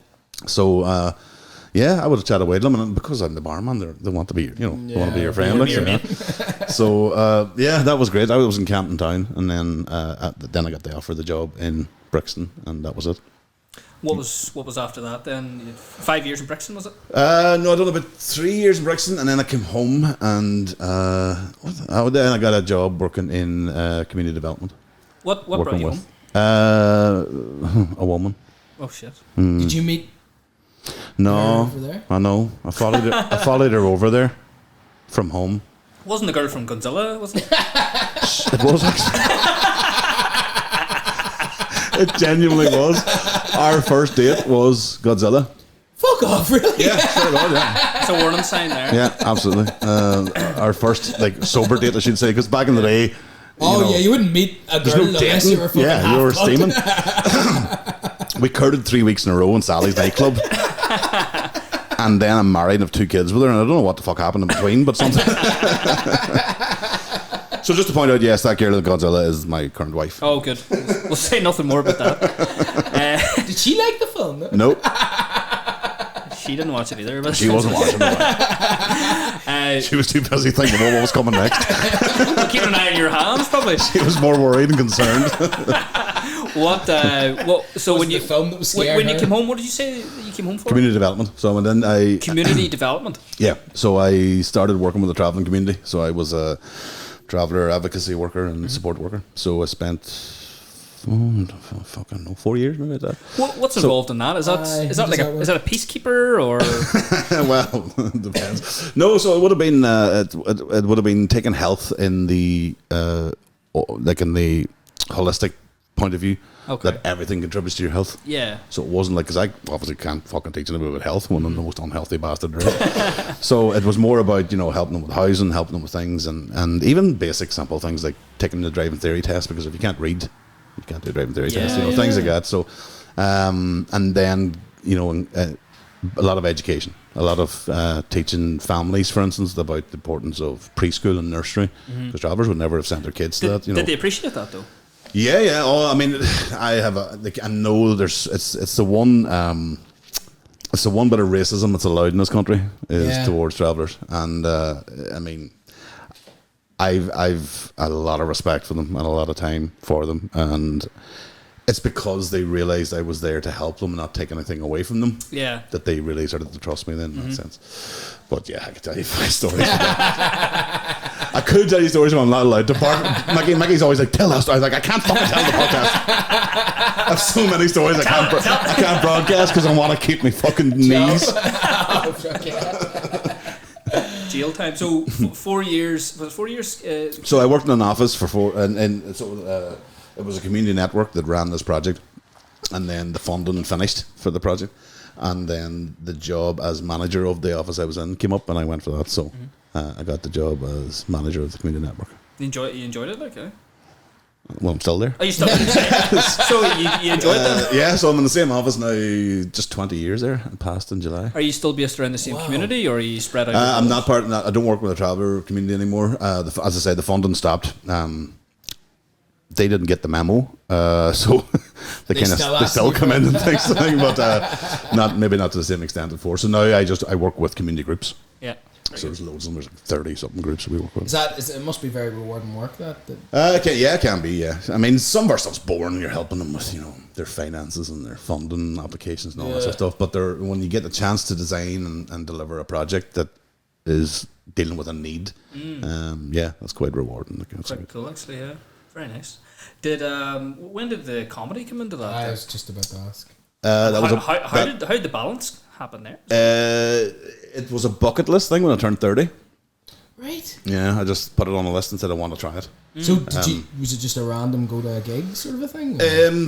So. Yeah, I would have chatted away to them, and because I'm the barman, they want to be, they want to be your friend. Like, so yeah, that was great. I was in Campton Town, and then I got the offer of the job in Brixton, and that was it. What was after that then? 5 years in Brixton, was it? No, I done about 3 years in Brixton, and then I came home, and then I got a job working in community development. What brought Working you with home? a woman. Oh shit. Did you meet No, over there? I know. I followed her over there from home. Wasn't the girl from Godzilla, wasn't it? It was actually. It genuinely was. Our first date was Godzilla. Fuck off, really? Yeah, sure was, yeah. It's a warning sign there. Yeah, absolutely. Our first sober date, I should say, because back in the day. You wouldn't meet a girl no unless dating. you were fucking Yeah, you were half steaming. We courted 3 weeks in a row in Sally's nightclub. And then I'm married and have 2 kids with her, and I don't know what the fuck happened in between, but something. So just to point out, yes, that girl in Godzilla is my current wife. Oh, good. We'll say nothing more about that. Did she like the film? Nope, She didn't watch it either. But she wasn't watching it. She was too busy thinking about what was coming next. keep an eye on your hands, probably. She was more worried and concerned. So when the you film that was when scaring you her? came home, what did you say that you came home for? Community development. So and then I Community development. Yeah, so I started working with the travelling community. So I was a traveller advocacy worker and support worker. So I spent, 4 years maybe at that. What's involved in that? Is that a peacekeeper or? Well, depends. No, so it would have been it would have been taking health in the in the holistic point of view. Okay. That everything contributes to your health. Yeah. So it wasn't like, because I obviously can't fucking teach them about health when I'm the most unhealthy bastard there is. So it was more about, helping them with housing, helping them with things, and even basic simple things like taking the driving theory test, because if you can't read, you can't do a driving theory test, things like that. So, and then, a lot of education, a lot of teaching families, for instance, about the importance of preschool and nursery, because travellers would never have sent their kids to that. Did they appreciate that though? Yeah. Oh, I mean, I have I know it's the one bit of racism that's allowed in this country is towards travellers, and I mean, I've a lot of respect for them and a lot of time for them, and it's because they realised I was there to help them and not take anything away from them. Yeah, that they really started to trust me then in that sense. But yeah, I could tell you 5 stories. I could tell you stories, but I'm not allowed to. Mickey's always like, tell us. I was like, I can't fucking tell the podcast. I have so many stories I can't broadcast because I want to keep my fucking knees. Jail time. So 4 years. Was it 4 years? So I worked in an office for 4, and so it was a community network that ran this project, and then the funding finished for the project, and then the job as manager of the office I was in came up, and I went for that. So I got the job as manager of the community network. You enjoyed it, like? Well, I'm still there. Are you still? So you enjoyed it? Yeah, so I'm in the same office now, just 20 years there. I passed in July. Are you still based around the same community, or are you spread out? I'm not part of that. I don't work with the traveller community anymore. As I say, the funding stopped. They didn't get the memo, so they still come in and things, but maybe not to the same extent before. So now I work with community groups. Yeah. So there's loads of them. There's like 30 something groups that we work with. It must be very rewarding work. That. It can be. Yeah, I mean, some of our stuff's boring. You're helping them with their finances and their funding applications and all that sort of stuff. But when you get the chance to design and deliver a project that is dealing with a need, that's quite rewarding. Quite cool, actually. Yeah, very nice. When did the comedy come into that? I was just about to ask. How did the balance happen there? It was a bucket list thing when I turned 30. Right. Yeah, I just put it on a list and said I want to try it. So was it just a random go to a gig sort of a thing?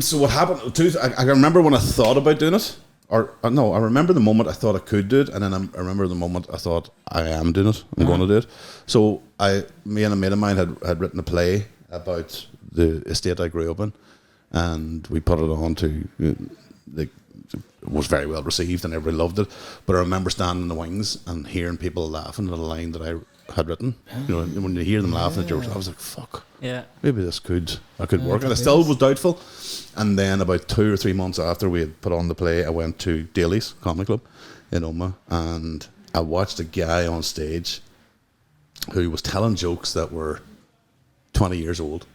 So what happened? I remember when I thought about doing it, no, I remember the moment I thought I could do it, and then I remember the moment I thought I am doing it. I'm going to do it. So me and a mate of mine had written a play about the estate I grew up in, and we put it on to it was very well received and everybody loved it. But I remember standing in the wings and hearing people laughing at a line that I had written. When you hear them laughing at yours, I was like, "Fuck, yeah, maybe I could work." And I still was doubtful. And then about 2 or 3 months after we had put on the play, I went to Daly's Comedy Club in Omagh, and I watched a guy on stage who was telling jokes that were 20 years old.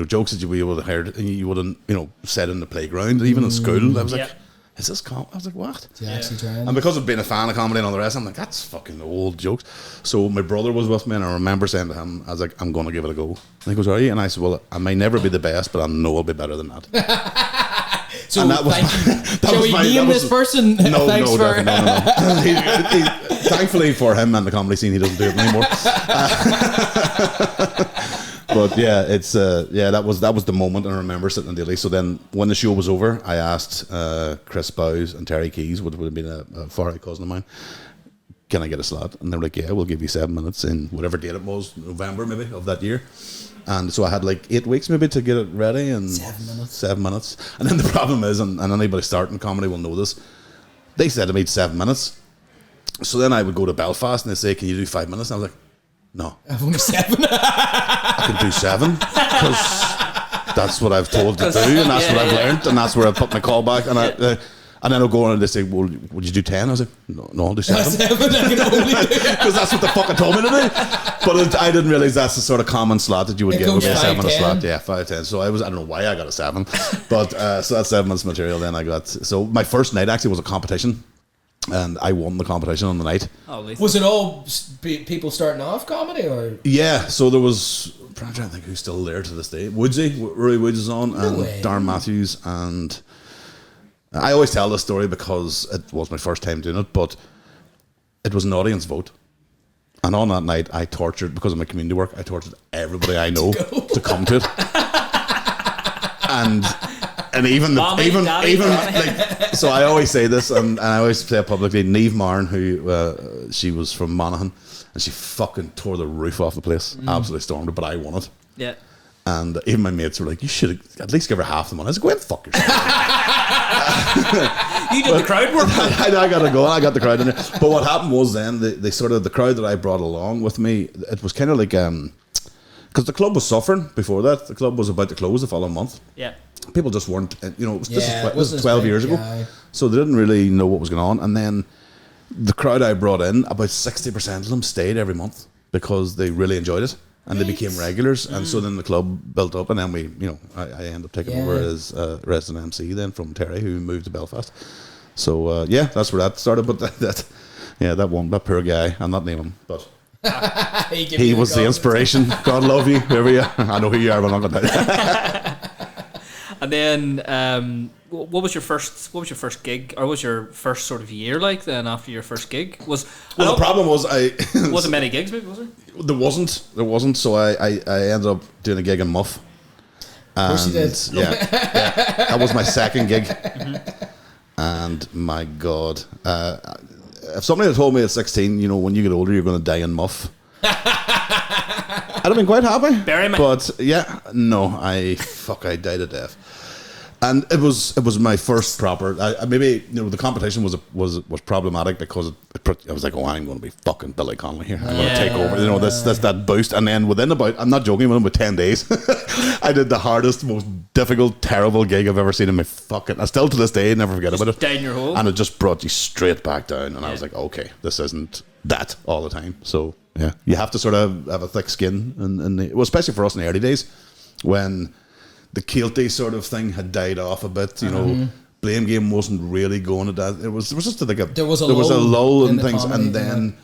Jokes that you would have heard and you wouldn't, said in the playground, even in school. I was like, is this comedy? I was like, what? And because of being a fan of comedy and all the rest, I'm like, that's fucking old jokes. So my brother was with me, and I remember saying to him, I was like, I'm going to give it a go. And he goes, are you? And I said, well, I may never be the best, but I know I'll be better than that. So and that was shall we name this person? No, thankfully for him and the comedy scene, he doesn't do it anymore. But yeah, it's that was the moment. And I remember sitting in Daly. So then, when the show was over, I asked Chris Bowes and Terry Keys, would have been a far out cousin of mine, can I get a slot? And they were like, yeah, we'll give you 7 minutes in whatever date it was, November maybe of that year. And so I had like 8 weeks maybe to get it ready, and 7 minutes. And then the problem is, and anybody starting comedy will know this, they said to me 7 minutes. So then I would go to Belfast and they say, can you do 5 minutes? And I was like, no, I've only 7. I can do 7 because that's what I've told to do, and that's what I've learned, and that's where I put my call back. And and then I'll go on and they say, well, would you do 10? I was like, no, I'll do 7. 7 I can only do. Because that's what the fuck I told me to do. But I didn't realise that's the sort of common slot that you would get with a 7 minute slot. Yeah, 5, 10. So I don't know why I got a 7, but so that's 7 minutes material. Then I got, so my first night actually was a competition. And I won the competition on the night. Was it all people starting off comedy, or? Yeah, so there was, I'm trying to think who's still there to this day. Rory Woods is on, and Darren Matthews, and I always tell this story because it was my first time doing it, but it was an audience vote. And on that night, I tortured, because of my community work, I tortured everybody I know to come to it. And even like, so I always say this, and I always say it publicly. Niamh Marn, who she was from Monaghan, and she fucking tore the roof off the place, absolutely stormed it. But I won it. Yeah. And even my mates were like, "You should at least give her half the money." I was like, "Go ahead and fuck yourself." You did the crowd work. I got to go. I got the crowd in there. But what happened was then they sort of, the crowd that I brought along with me, it was kind of like because the club was suffering before that. The club was about to close the following month. Yeah. People just weren't, this was 12 years ago. So they didn't really know what was going on. And then the crowd I brought in, about 60% of them stayed every month because they really enjoyed it. And they became regulars. And so then the club built up. And then I ended up taking over as resident MC then from Terry, who moved to Belfast. So, that's where that started. But that poor guy, I'm not naming him, but He was the inspiration. God love you, whoever you are. I know who you are, but I'm not going to. And then, what was your first gig, or what was your first sort of year like then after your first gig? The problem was wasn't many gigs, maybe, was there? There wasn't. So I ended up doing a gig in Muff. Of course you did. Yeah, that was my second gig. And my God, if somebody had told me at 16, when you get older, you're going to die in Muff, I'd have been quite happy. Bury me. But yeah, no, I died a death. And it was my first proper. Maybe the competition was problematic because I was like, I'm going to be fucking Billy Connolly here. I'm going to take over. This that boost. And then within I'm not joking, within about 10 days, I did the hardest, most difficult, terrible gig I've ever seen in my fucking. I still to this day never forget about it. Down your hole. And it just brought you straight back down. And I was like, okay, this isn't that all the time. So yeah, you have to sort of have a thick skin, and especially for us in the early days when the Kilty sort of thing had died off a bit, Blame Game wasn't really going at that. There was just there was a lull in things, comedy, and then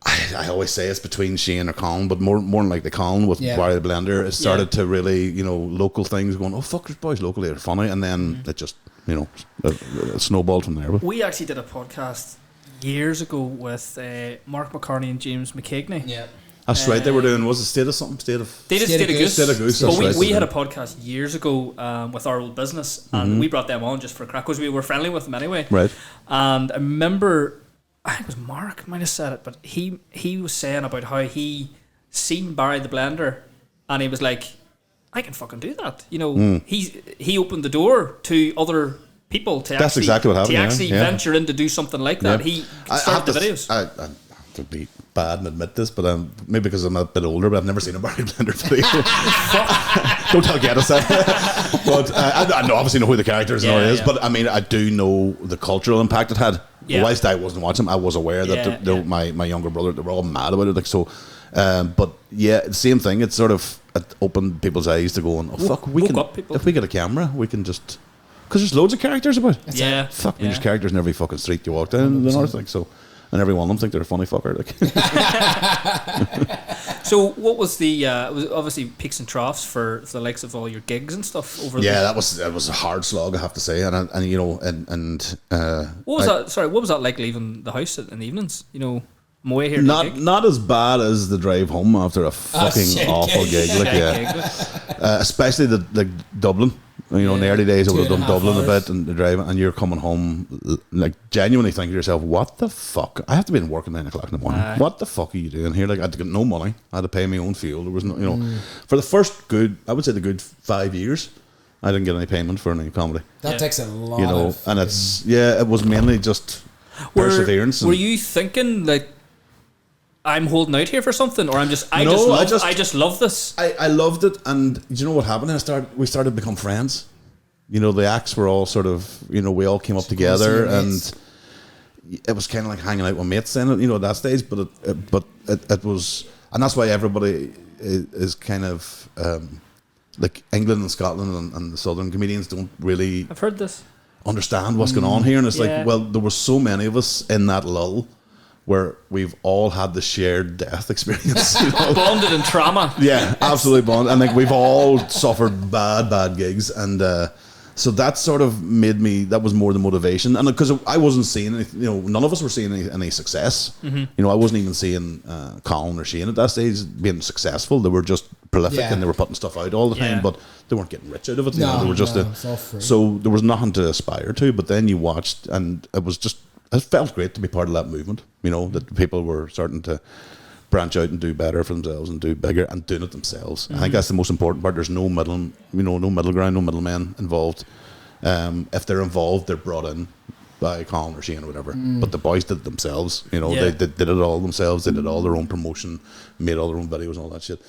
I always say it's between Shane or Colin, but more than like the Colin with Barry the Blender. It started to really, local things going. Oh fuck, there's boys locally are funny, and then it just, it snowballed from there. But we actually did a podcast years ago with Mark McCartney and James McKeagney. Yeah. That's right. They were doing State of Something, State of Goose. State of Goose. But we had a podcast years ago with our old business, and we brought them on just for a crack because we were friendly with them anyway. Right. And I remember, I think it was Mark might have said it, but he was saying about how he seen Barry the Blender, and he was like, I can fucking do that. He opened the door to other people to That's exactly what happened, venture in to do somethed like that. He started the videos. I to be bad and admit this, but maybe because I'm a bit older, but I've never seen a Barry Blender video. Don't tell Geddes that. But I obviously know who the characters and all it is, but I mean, I do know the cultural impact it had. Yeah. Whilst I wasn't watching them, I was aware that my younger brother, they were all mad about it. Like so, but yeah, the same thing. It sort of opened people's eyes to going, fuck, if we get a camera, we can just, because there's loads of characters about. There's characters in every fucking street you walk down in the north, like so. And every one of them think they're a funny fucker. Like. So, what was the? It was obviously peaks and troughs for the likes of all your gigs and stuff over. Yeah, that was a hard slog, I have to say, and what was that? Sorry, what was that like leaving the house in the evenings? I'm away here. Not as bad as the drive home after a fucking awful gig. Especially the Dublin. In the early days I would have done Dublin a bit and the drive, and you're coming home like genuinely thinking to yourself, what the fuck? I have to be in work at 9 o'clock in the morning. What the fuck are you doing here? Like I had to get no money. I had to pay my own fuel. There was no, for the first good 5 years, I didn't get any payment for any comedy. That takes a lot. And it was mainly just perseverance. Were you thinking like, I'm holding out here for something, or I just love this. I loved it, and do you know what happened? We started to become friends. The acts were all sort of, we all came up together, and it was kind of like hanging out with mates then, at that stage. But it was, and that's why everybody is kind of like England and Scotland and the Southern comedians don't really. I've heard this. Understand what's going on here, and it's like, well, there were so many of us in that lull, where we've all had the shared death experience. Bonded in trauma. Yeah, absolutely bonded. And like we've all suffered bad gigs. And so that sort of made me, that was more the motivation. And because I wasn't seeing any, none of us were seeing any success. Mm-hmm. I wasn't even seeing Colin or Shane at that stage being successful. They were just prolific and they were putting stuff out all the time, but they weren't getting rich out of it. They were just so there was nothing to aspire to. But then you watched, and it felt great to be part of that movement, that people were starting to branch out and do better for themselves and do bigger and doing it themselves. Mm-hmm. I think that's the most important part. There's no middle, no middle ground, no middlemen involved. If they're involved, they're brought in by Colin or Shane or whatever. But the boys did it themselves, they did it all themselves. They did all their own promotion, made all their own videos and all that shit.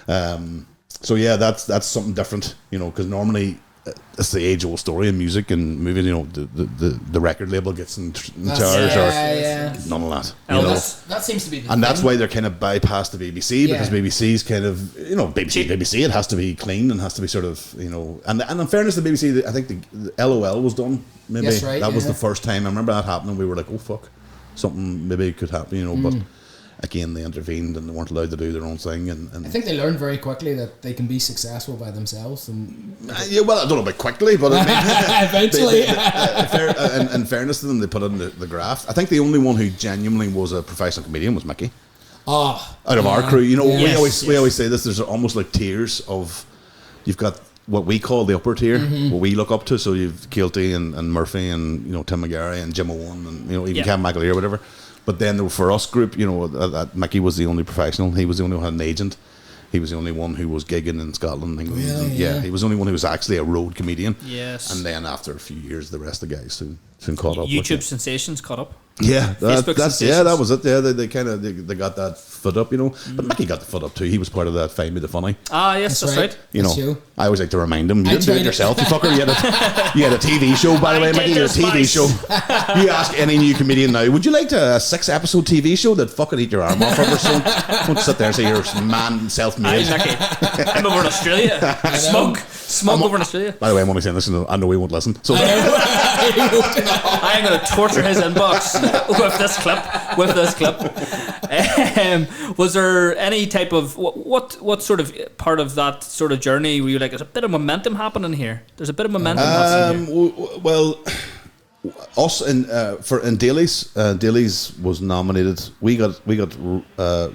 So yeah, that's something different, because normally it's the age-old story in music and movies. The record label gets in charge, or none of that. That seems to be the and thing. that's why they're kind of bypassed the BBC, because BBC's kind of BBC. It has to be clean and has to be sort of And in fairness to the BBC, I think the LOL was done. Maybe that was the first time. I remember that happening. We were like, oh fuck, something maybe could happen. But again, they intervened and they weren't allowed to do their own thing. And I think they learned very quickly that they can be successful by themselves. And yeah, well, I don't know about quickly, but I mean, eventually, in fairness to them, they put in the graft. I think the only one who genuinely was a professional comedian was Mickey. out Of our crew, you know, Yes, we always say this. There's almost like tiers of, you've got what we call the upper tier, what we look up to. So you've Keelty and Murphy and, you know, Tim McGarry and Jim Owen and, you know, even Cam McAleer or whatever. But then for us group, you know, Mickey was the only professional. He was the only one who had an agent. He was the only one who was gigging in Scotland. England. Really? Yeah, he was the only one who was actually a road comedian. Yes. And then after a few years, the rest of the guys soon caught up. YouTube sensations caught up. Yeah, Facebook sensations. that was it. Yeah, they kind of they got that foot up, you know. But Mickey got the foot up too. He was part of that Find Me the Funny. Ah, yes, that's right. You know, That's you. I always like to remind him. You didn't do tried it it. yourself, you fucker. You had a TV show, by the way, Mickey. You had a TV show. You ask any new comedian now, would you like a 6-episode TV show that fucking eat your arm off over? So don't sit there and say you're man self-made. I'm over in Australia. Smug over in Australia. By the way, I'm only saying this, and I know he won't listen. So I am going to torture his inbox with this clip. Was there any type of what sort of part of that sort of journey were you like, there's a bit of momentum happening here? There's a bit of momentum happening here. well, us in Daly's was nominated. We got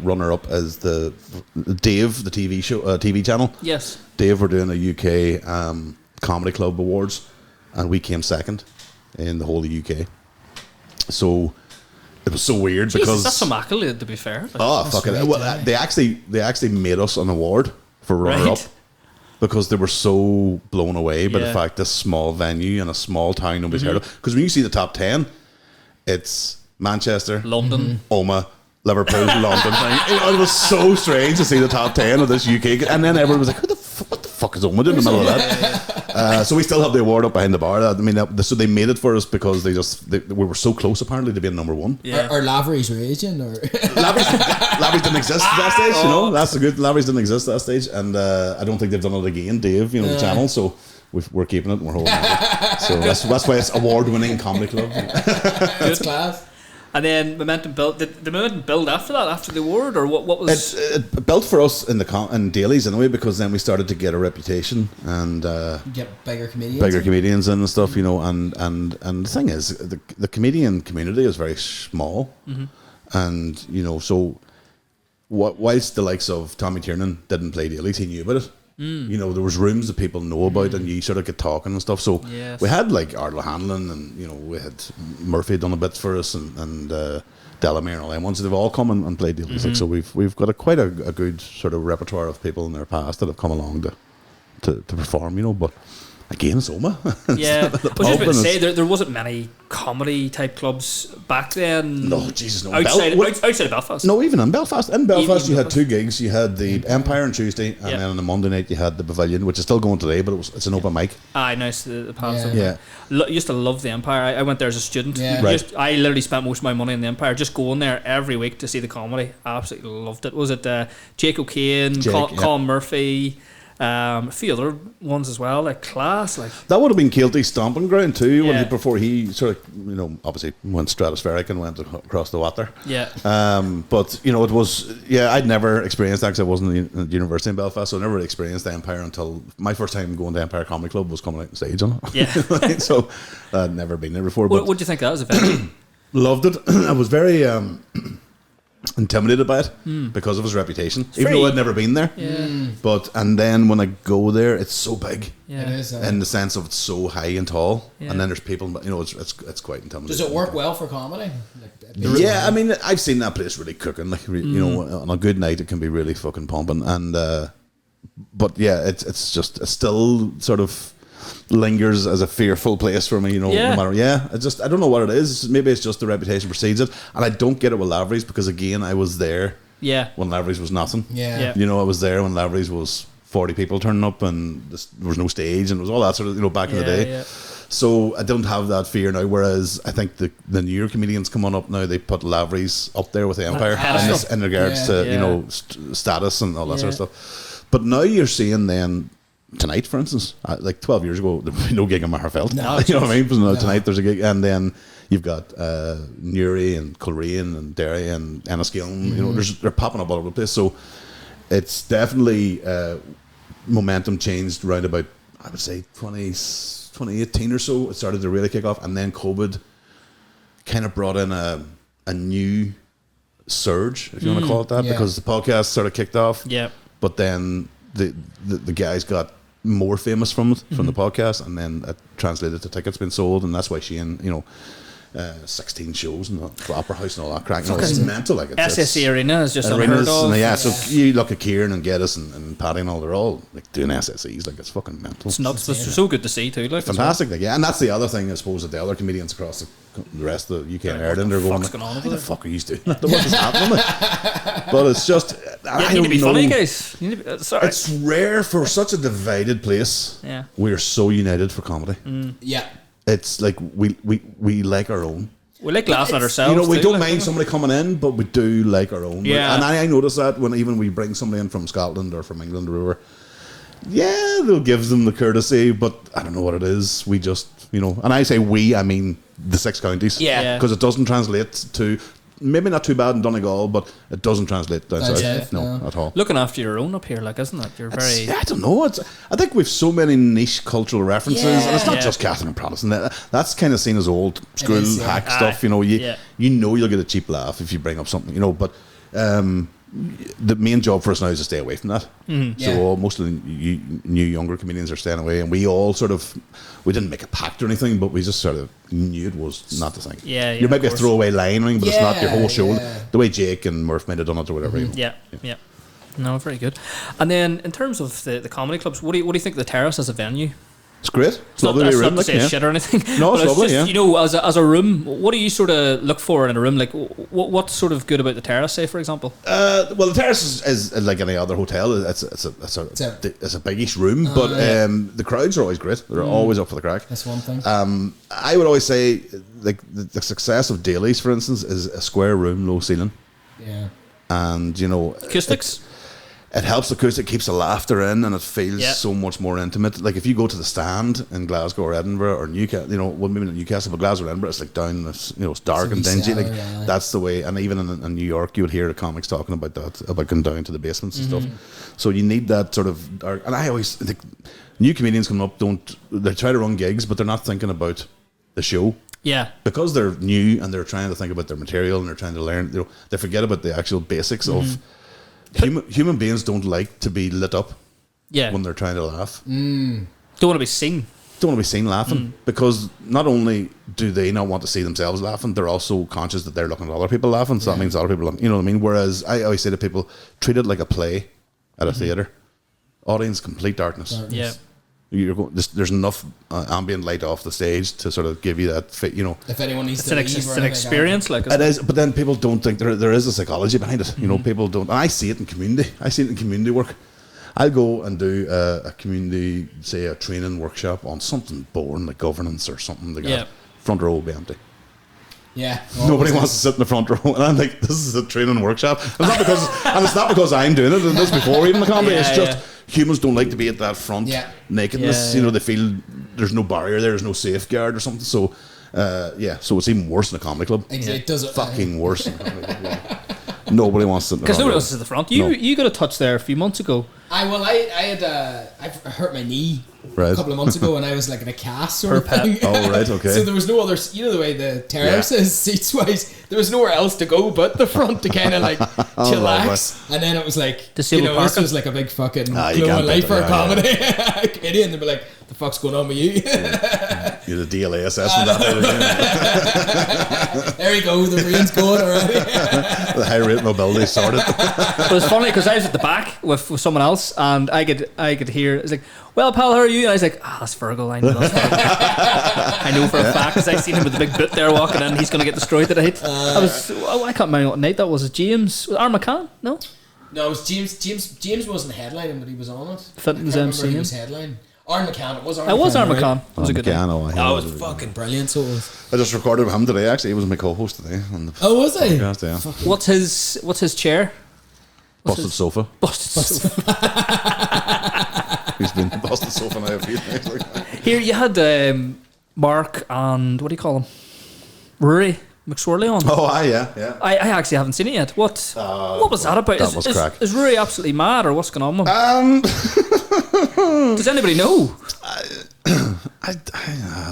runner up as the Dave, the TV show, TV channel. Yes. Dave were doing a UK comedy club awards, and we came second in the whole of the UK. So it was so weird because that's some accolade, to be fair. Like, oh fuck it! right, Well, yeah. they actually made us an award for runner up. Right. Because they were so blown away by the Yeah. fact this small venue in a small town nobody's heard of. Because when you see the top 10, it's Manchester, London. Omagh, Liverpool, London. It was so strange to see the top 10 of this UK. And then everyone was like, what the fuck is Omagh doing in the middle of that? So we still have the award up behind the bar. I mean, so they made it for us because we were so close apparently to being number one. Yeah. Are Lavery's raging or? Lavery's didn't exist at that stage, you know. That's the good. Lavery's didn't exist at that stage, and I don't think they've done it again, Dave. You know, the channel. So we're keeping it and we're holding it. So that's why it's award-winning comedy club. That's class. And then momentum built. Did the momentum build after that, after the award, or what was? It built for us in in Daly's anyway, because then we started to get a reputation and Get bigger comedians. in and stuff, you know. And the thing is, the comedian community is very small, and you know, so whilst the likes of Tommy Tiernan didn't play Daly's, he knew about it. You know, there was rooms that people know about, and you sort of get talking and stuff. So Yes. we had like Ardla Hanlon, and you know, we had Murphy done a bit for us, and Delamere and all them ones. They've all come and played Daly's. Like, so we've got quite a good sort of repertoire of people in their past that have come along to perform. You know, but again, it's Omagh. Yeah, I was just pub about to and say there wasn't many comedy type clubs back then. No, Jesus, no. Outside of Belfast. No, even in Belfast. In Belfast, Even you had Belfast. two gigs. You had the Empire on Tuesday, and Yeah. then on the Monday night you had the Pavilion, which is still going today, but it's an open mic. Aye, nice. The past. Yeah. Yeah. Used to love the Empire. I went there as a student. Yeah. Right. I literally spent most of my money in the Empire, just going there every week to see the comedy. Absolutely loved it. Was it Jake O'Kane, Jake, yeah. Colin Murphy, a few other ones as well, like class, like. That would have been Keelty's stomping ground too, Yeah. before he sort of, you know, obviously went stratospheric and went across the water. Yeah. But you know, it was, yeah, I'd never experienced that because I wasn't at the university in Belfast, so I never experienced the Empire until my first time going to Empire Comedy Club was coming out on stage on it. Yeah. So I'd never been there before. But What do you think that was? Event? loved it. I was very intimidated by it because of his reputation, even free. though I'd never been there. Yeah. But and then when I go there, it's so big Yeah. It is. in the sense of it's so high and tall, Yeah. and then there's people. You know, it's quite intimidating. Does it work well for comedy? Yeah, I mean, I've seen that place really cooking. Like you know, on a good night, it can be really fucking pumping. And but yeah, it's still sort of lingers as a fearful place for me, you know. Yeah. No matter, I don't know what it is. Maybe it's just the reputation precedes it, and I don't get it with Lavery's because again, I was there Yeah. when Lavery's was nothing. Yeah. Yeah. You know, I was there when Lavery's was 40 people turning up, and there was no stage, and it was all that sort of, you know, back in the day. Yeah. So I don't have that fear now. Whereas I think the newer comedians coming up now, they put Lavery's up there with the Empire in regards Yeah. to Yeah. you know status and all that sort of stuff. But now you're seeing then tonight, for instance, like 12 years ago, there would be no gig in Magherfeld. No, you know what I mean? But tonight there's a gig, and then you've got Newry and Coleraine and Derry and Enniskillen. You know, they're popping up all over the place. So it's definitely momentum changed around about, I would say, 2018 or so. It started to really kick off, and then COVID kind of brought in a new surge, if you want to call it that, because the podcast sort of kicked off. Yeah. But then the guys got more famous from it, from the podcast, and then it translated to tickets being sold, and that's why Shane, 16 shows and the Opera House and all that crack. It's mental. Like SSE Arena is just unheard of. And so you look at Kieran and Geddes and Paddy and all, they're all like doing SSEs. Like, it's fucking mental. It's nuts. It's so good to see too. Like, fantastic. Like, and that's the other thing, I suppose, that the other comedians across the rest of the UK and Ireland are going, what the fuck are you doing? What is happening? But it's just, you need to be funny, guys. You need to be, sorry. It's rare for such a divided place. Yeah. We're so united for comedy. Yeah. It's like we like our own. We like laughing at ourselves. We don't mind somebody coming in, but we do like our own. Yeah. And I notice that when even we bring somebody in from Scotland or from England or wherever, they'll give them the courtesy, but I don't know what it is. We just, and I say we, I mean the 6 counties. Yeah. Because it doesn't translate to, maybe not too bad in Donegal, but it doesn't translate down south. No, at all. Looking after your own up here, like, isn't it? You're very... I don't know. I think we've so many niche cultural references, and it's not just Catholic and Protestant. That's kind of seen as old school hack stuff. You you'll get a cheap laugh if you bring up something. But the main job for us now is to stay away from that. So most of the new younger comedians are staying away, and we all we didn't make a pact or anything, but we just sort of knew it was not the thing. You might be a throwaway line, but it's not your whole show. The way Jake and Murph might have done it or whatever. Yeah. No, very good. And then in terms of the comedy clubs, what do you think of the Terrace as a venue? It's great. It's lovely not room. Not to say shit or anything. No, it's lovely. Just, as a room, what do you sort of look for in a room? Like, what's sort of good about the Terrace, say, for example? Well, the Terrace is like any other hotel. It's a biggish room, but the crowds are always great. They're always up for the crack. That's one thing. I would always say, like, the success of Daly's, for instance, is a square room, low ceiling. Yeah. And acoustics. It helps the acoustic, keeps the laughter in, and it feels so much more intimate. Like, if you go to the Stand in Glasgow or Edinburgh or Newcastle, well, maybe not Newcastle, but Glasgow or Edinburgh, it's like down, it's dark and dingy. Like, that's the way. And even in New York, you would hear the comics talking about that, about going down to the basements and stuff. So you need that sort of dark. And I always think new comedians coming up they try to run gigs, but they're not thinking about the show. Yeah. Because they're new and they're trying to think about their material and they're trying to learn. They forget about the actual basics of. Human beings don't like to be lit up when they're trying to laugh. Don't want to be seen. Don't want to be seen laughing because not only do they not want to see themselves laughing, they're also conscious that they're looking at other people laughing. So that means other people, you know what I mean? Whereas I always say to people, treat it like a play at a theatre. Audience, complete darkness. Yeah. There's enough ambient light off the stage to sort of give you that fit, If anyone needs it's an experience, like it is, but then people don't think there is a psychology behind it. People don't. And I see it in community. I see it in community work. I'll go and do a community, say a training workshop on something boring like governance or something like that. Front row will be empty. Yeah. Nobody wants to sit in the front row, and I'm like, this is a training workshop. It's not because I'm doing it. And this before even the comedy. It's just humans don't like to be at that front nakedness. They feel there's no barrier there, there's no safeguard or something. So, so it's even worse in a comedy club. It does fucking worse. In a comedy club, Nobody wants to. Because nobody else is at the front. You got a touch there a few months ago. I hurt my knee a couple of months ago, and I was like in a cast sort of thing. Oh right, okay. So there was no other. The way the terrace is seats wise, there was nowhere else to go but the front to kind of like chillax. And then it was like this was like a big fucking glow of light for a comedy comedian. They'd be like, "The fuck's going on with you?" You're the DLA assessment. There you go. The rain's going already. The high rate mobility sorted. But it's funny because I was at the back with someone else, and I could hear it's like, "Well, pal, how are you?" And I was like, "That's Fergal. I know that's Fergal. I know for a fact because I seen him with the big boot there walking in. He's going to get destroyed tonight." I can't remember what night that was. James Armagh? No, it was James. James wasn't headlining, but he was on it. Fitton's MC. He was headlining. Armagh McCann. It was Armagh. It was Armagh McCann. It was a good one. It was fucking brilliant. So it was. I just recorded with him today. Actually, he was my co-host today. On the was he? Podcast, yeah. What's his chair? Busted sofa. Busted sofa. He's been busted sofa now a few times. Like. Here you had Mark and what do you call him? Rory McSorley on. Oh, yeah. I actually haven't seen it yet. What was that about? That was crack. Is Rory absolutely mad, or what's going on with him? Does anybody know? I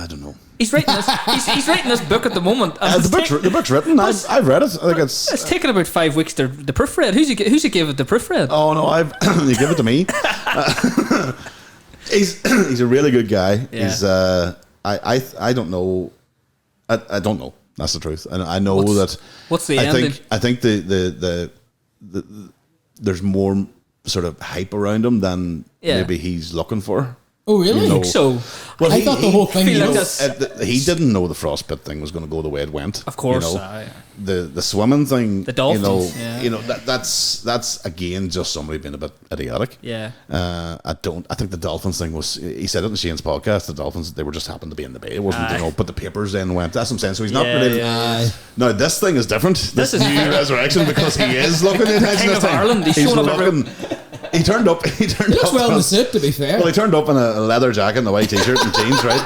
don't know. He's writing this. He's writing this book at the moment. And The book's written. I've read it. I think it's taken about 5 weeks to the proofread. Who's he give it the proofread? Oh no, you give it to me. He's a really good guy. Yeah. He's I don't know. I don't know. That's the truth. And I know what's the ending? I think the there's more sort of hype around him than maybe he's looking for. Oh, really? You know, I think so. Well, I thought the whole thing he didn't know the frostbite thing was going to go the way it went. Of course, you know, the swimming thing, the dolphins. You know that's again just somebody being a bit idiotic. Yeah. I think the dolphins thing was. He said it in Shane's podcast. The dolphins, they were just happened to be in the bay. It wasn't but the papers then went. That's what I'm saying. So he's not really. No, this thing is different. This is new resurrection because he is looking at the King of Ireland. He's showing up. He turned up. He looks well in the suit, to be fair. Well, he turned up in a leather jacket and a white t-shirt and jeans, right?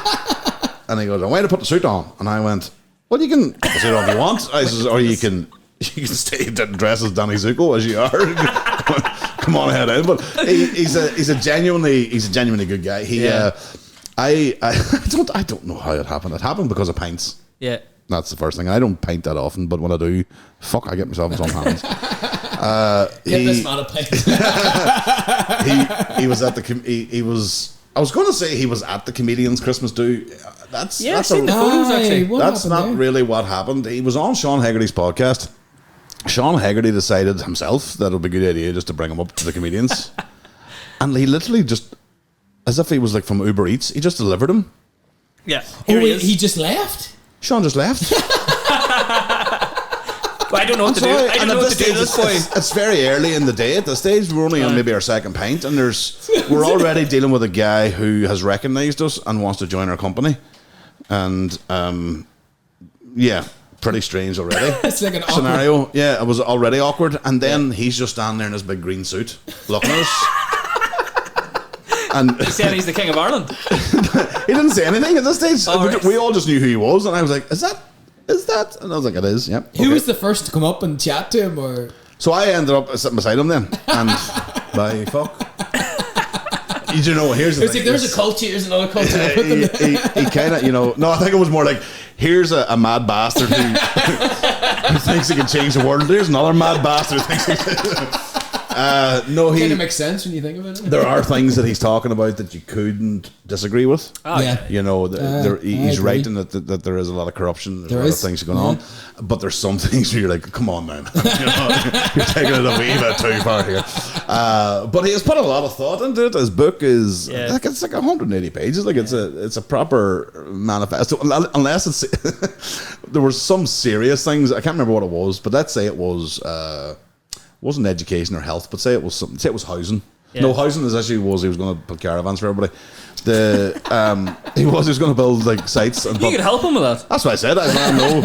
And he goes, "I'm going to put the suit on." And I went, "Well, you can put the suit on if you want." I says, "Or you can stay dressed as Danny Zuko as you are." Come on ahead out. But he's a genuinely good guy. I don't know how it happened. It happened because of pints. Yeah. That's the first thing. I don't pint that often, but when I do, I get myself in some hands. Get this man a pint. He was at he was. I was going to say he was at the comedians' Christmas do. I've seen the photos actually. That's not really what happened. He was on Sean Haggerty's podcast. Sean Haggerty decided himself that it would be a good idea just to bring him up to the comedians, and he literally just, as if he was like from Uber Eats, he just delivered him. Yeah. He just left. Sean just left. I don't know what to do. I don't know what to do this point. It's very early in the day at this stage. We're only on maybe our second pint, and we're already dealing with a guy who has recognised us and wants to join our company. And pretty strange already. It's like an scenario. Awkward. Yeah, it was already awkward. And then he's just standing there in his big green suit, looking at us. And he's saying he's the King of Ireland. He didn't say anything at this stage. We all just knew who he was, and I was like, Is that? And I was like, it is, yeah. Who was the first to come up and chat to him? Or so I ended up sitting beside him then, and by fuck. You know, here's the thing. Like, there's a culture, here's another culture. He kind of, no, I think it was more like, here's a mad bastard who thinks he can change the world. There's another mad bastard who thinks he can. No, kind of makes sense when you think about it. There are things that he's talking about that you couldn't disagree with. Oh, yeah. You know, he's right in that there is a lot of corruption. There's a lot of things going on. But there's some things where you're like, come on, man. You know, you're taking it a wee bit too far here. But he has put a lot of thought into it. His book is it's like 180 pages. Like it's a proper manifesto. Unless it's there were some serious things. I can't remember what it was, but let's say it was. Wasn't education or health, but say it was something. Say it was housing. Yeah. No, housing is actually he was going to put caravans for everybody. He was going to build like sites. And you could help him with that. That's what I said. I know.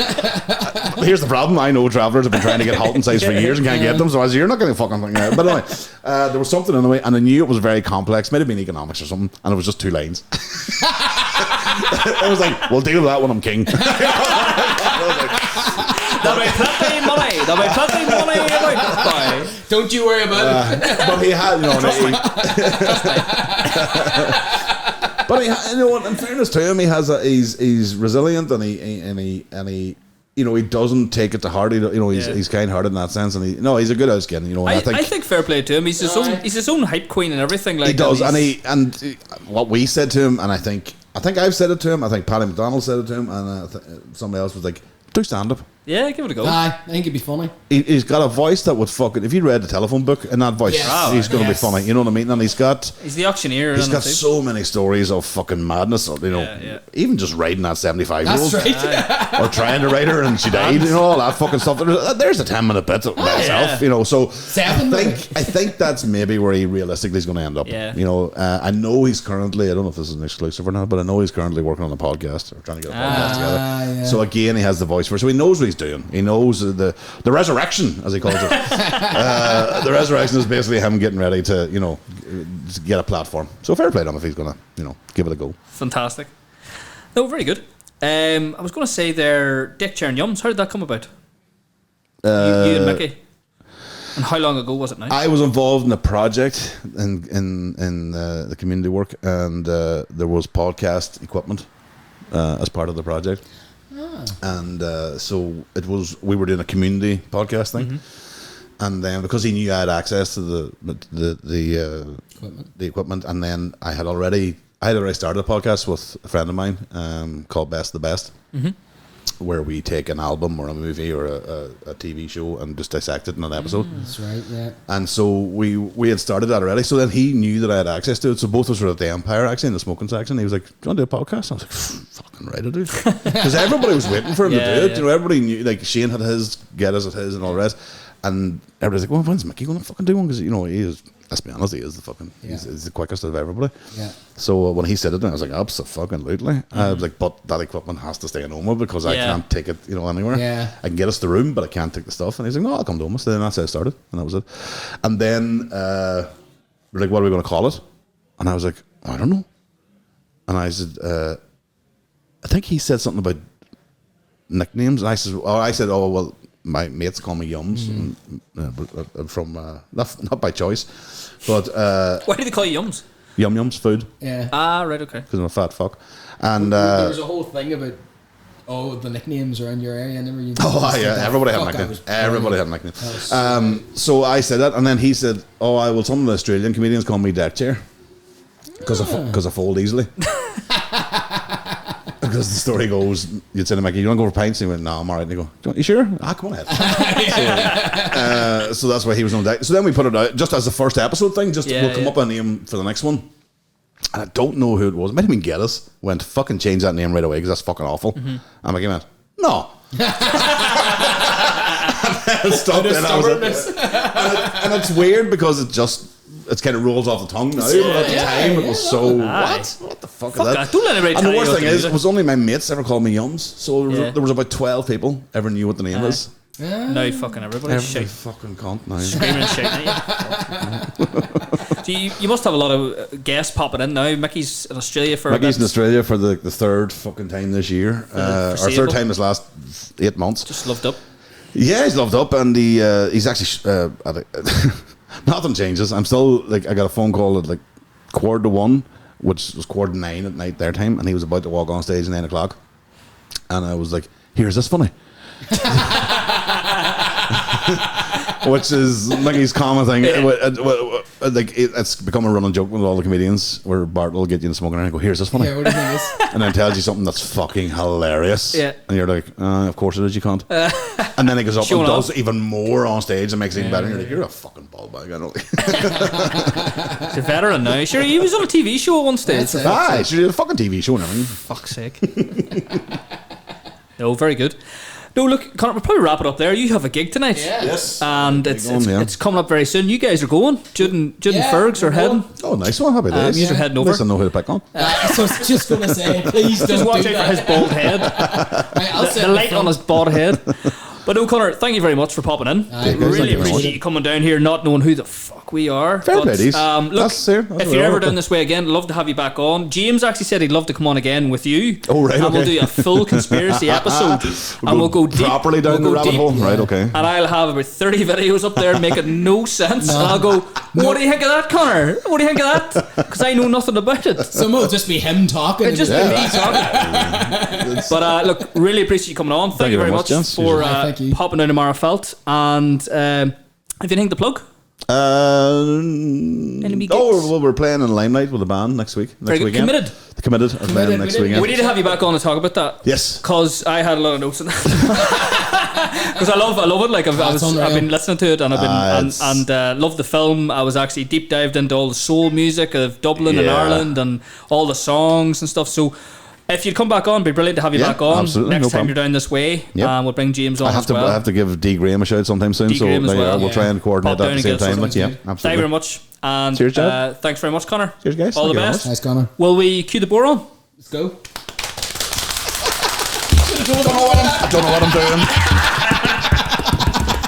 Here's the problem. I know travellers have been trying to get halting sites for years and can't get them. So I said, you're not going to fucking thing out. But anyway, there was something in the way, and I knew it was very complex. Might have been economics or something, and it was just 2 lines. I was like, we'll deal with that when I'm king. There'll be plenty money. There'll be plenty money about. Don't you worry about it. But he had, but he, in fairness to him, he's resilient and he he doesn't take it to heart. He's kind-hearted in that sense, and he's a good house kid. I think fair play to him. He's his own hype queen and everything. Like he does, and what we said to him, and I think I've said it to him. I think Paddy McDonald said it to him, and somebody else was like, "Do stand up." Yeah, give it a go. I think it'd be funny. He's got a voice that would fucking... If you read the telephone book in that voice, he's going to be funny. You know what I mean? And he's the auctioneer. He's got so many stories of fucking madness. Even just writing that 75-year-old. That's right. Or trying to write her and she died. All that fucking stuff. There's a 10-minute bit by itself. So 7. I think that's maybe where he realistically is going to end up. Yeah. I know he's currently... I don't know if this is an exclusive or not, but I know he's currently working on a podcast or trying to get a podcast together. Yeah. So again, he has the voice for it. So he knows what he's doing. He knows the resurrection, as he calls it. The resurrection is basically him getting ready to to get a platform. So fair play to him if he's gonna, give it a go. Fantastic. No, very good. I was going to say there, Deckchair Yumz. How did that come about? You and Mickey. And how long ago was it now? I was involved in a project in the community work, and there was podcast equipment as part of the project. And so we were doing a community podcast thing, and then because he knew I had access to the equipment, and then I had already started a podcast with a friend of mine called Best the Best, where we take an album or a movie or a TV show and just dissect it in an episode. That's right, yeah. And so we had started that already. So then he knew that I had access to it. So both of us were at the Empire, actually, in the smoking section. He was like, "Do you want to do a podcast?" I was like, "Fucking right, I do." Because everybody was waiting for him to do it. Everybody knew, like, Shane had his, Get us at his, and all the rest. And everybody's like, "Well, when's Mickey going to fucking do one?" Because, he is, let's be honest, he is the fucking, he's the quickest of everybody. Yeah. So when he said it, I was like, absolutely. I was like, but that equipment has to stay in Omagh because I can't take it, anywhere. Yeah. I can get us the room, but I can't take the stuff. And he's like, no, I'll come to Omagh. So then that's how I started, and that was it. And then we're like, what are we going to call it? And I was like, I don't know. And I said, I think he said something about nicknames. And I said, oh, well, my mates call me Yumz, from not by choice, but why do they call you Yumz? Yum's food. Yeah. Right, okay. Because I'm a fat fuck. And there was a whole thing about the nicknames around your area. Everybody had nicknames. Everybody had nicknames. So I said that, and then he said, "Oh, some of the Australian comedians call me Deckchair because I fold easily." Because the story goes, you'd say to Mickey, "You want to go for pints?" And he went, "No, I'm alright." And he go, "You sure?" Come on ahead. So that's why he was on deck. So then we put it out just as the first episode thing. We'll come up with a name for the next one. And I don't know who it was. It might have been Get Us. Went, fucking change that name right away because that's fucking awful. And Mickey went, "No." And it's weird because it kind of rolls off the tongue now. But at the time, it was so, what the fuck is that? Don't let anybody and the worst thing is, it was only my mates eever called me Yumz. So there was about 12 people ever knew what the name was. Now fucking everybody's shouting. Fucking cunt now. Screaming and shouting at you. So you must have a lot of guests popping in now. Mickey's in Australia for the third fucking time this year. Our third time this last 8 months. Just loved up. Yeah, he's loved up, and he's actually nothing changes. I'm still I got a phone call at 1:15, which was 9:15 at night their time, and he was about to walk on stage at 9 o'clock, and I was like, "Here's this funny." Which is Mickey's common thing. It's become a running joke with all the comedians where Bart will get you in smoking and go, "Here's this funny." Yeah, what do you think is? And then tells you something that's fucking hilarious. Yeah. And you're like, of course it is, you can't. And then he goes up and does even more on stage and makes it even better. And you're like, you're a fucking ball bag. I know. He's a veteran now. Sure, he was on a TV show at one stage. She did a fucking TV show and everything. For fuck's sake. No, very good. No, look, Conor, we'll probably wrap it up there. You have a gig tonight. Yeah. Yes. And it's coming up very soon. You guys are going. Jude and Fergs are heading. Oh, nice one. Happy days. You are heading over. At least I know who to pick on. So I was just going to say, please just watch out for his bald head. The light on his bald head. But no, Conor, thank you very much for popping in. Really appreciate you coming down here, not knowing who the fuck we are. Fair ladies. Look, if you're ever down this way again, love to have you back on. James actually said he'd love to come on again with you. Oh, right. And we'll do a full conspiracy episode. And we'll go deep. Properly down the rabbit hole. Right, okay. And I'll have about 30 videos up there making no sense. And I'll go, what do you think of that, Conor? What do you think of that? Because I know nothing about it. So it'll just be him talking. It'll just be me talking. But look, really appreciate you coming on. Thank you very much for popping down tomorrow. Felt and anything to plug? Well, we're playing in Limelight with the band next weekend. Committed next weekend. We need to have you back on to talk about that. Yes, because I had a lot of notes on that. Because I love it. I've been listening to it and I've been love the film. I was actually deep dived into all the soul music of Dublin and Ireland and all the songs and stuff. So if you'd come back on, it'd be brilliant to have you back on. Absolutely, next time you're down this way. We'll bring James on as well. I have to give D. Graham a shout sometime soon. We'll try and coordinate that at the same time. Absolutely. Thank you very much. And cheers, Chad. Thanks very much, Conor. Cheers, guys. All the best. Nice, Conor. Will we cue the board on? Let's go. I don't know what I'm doing.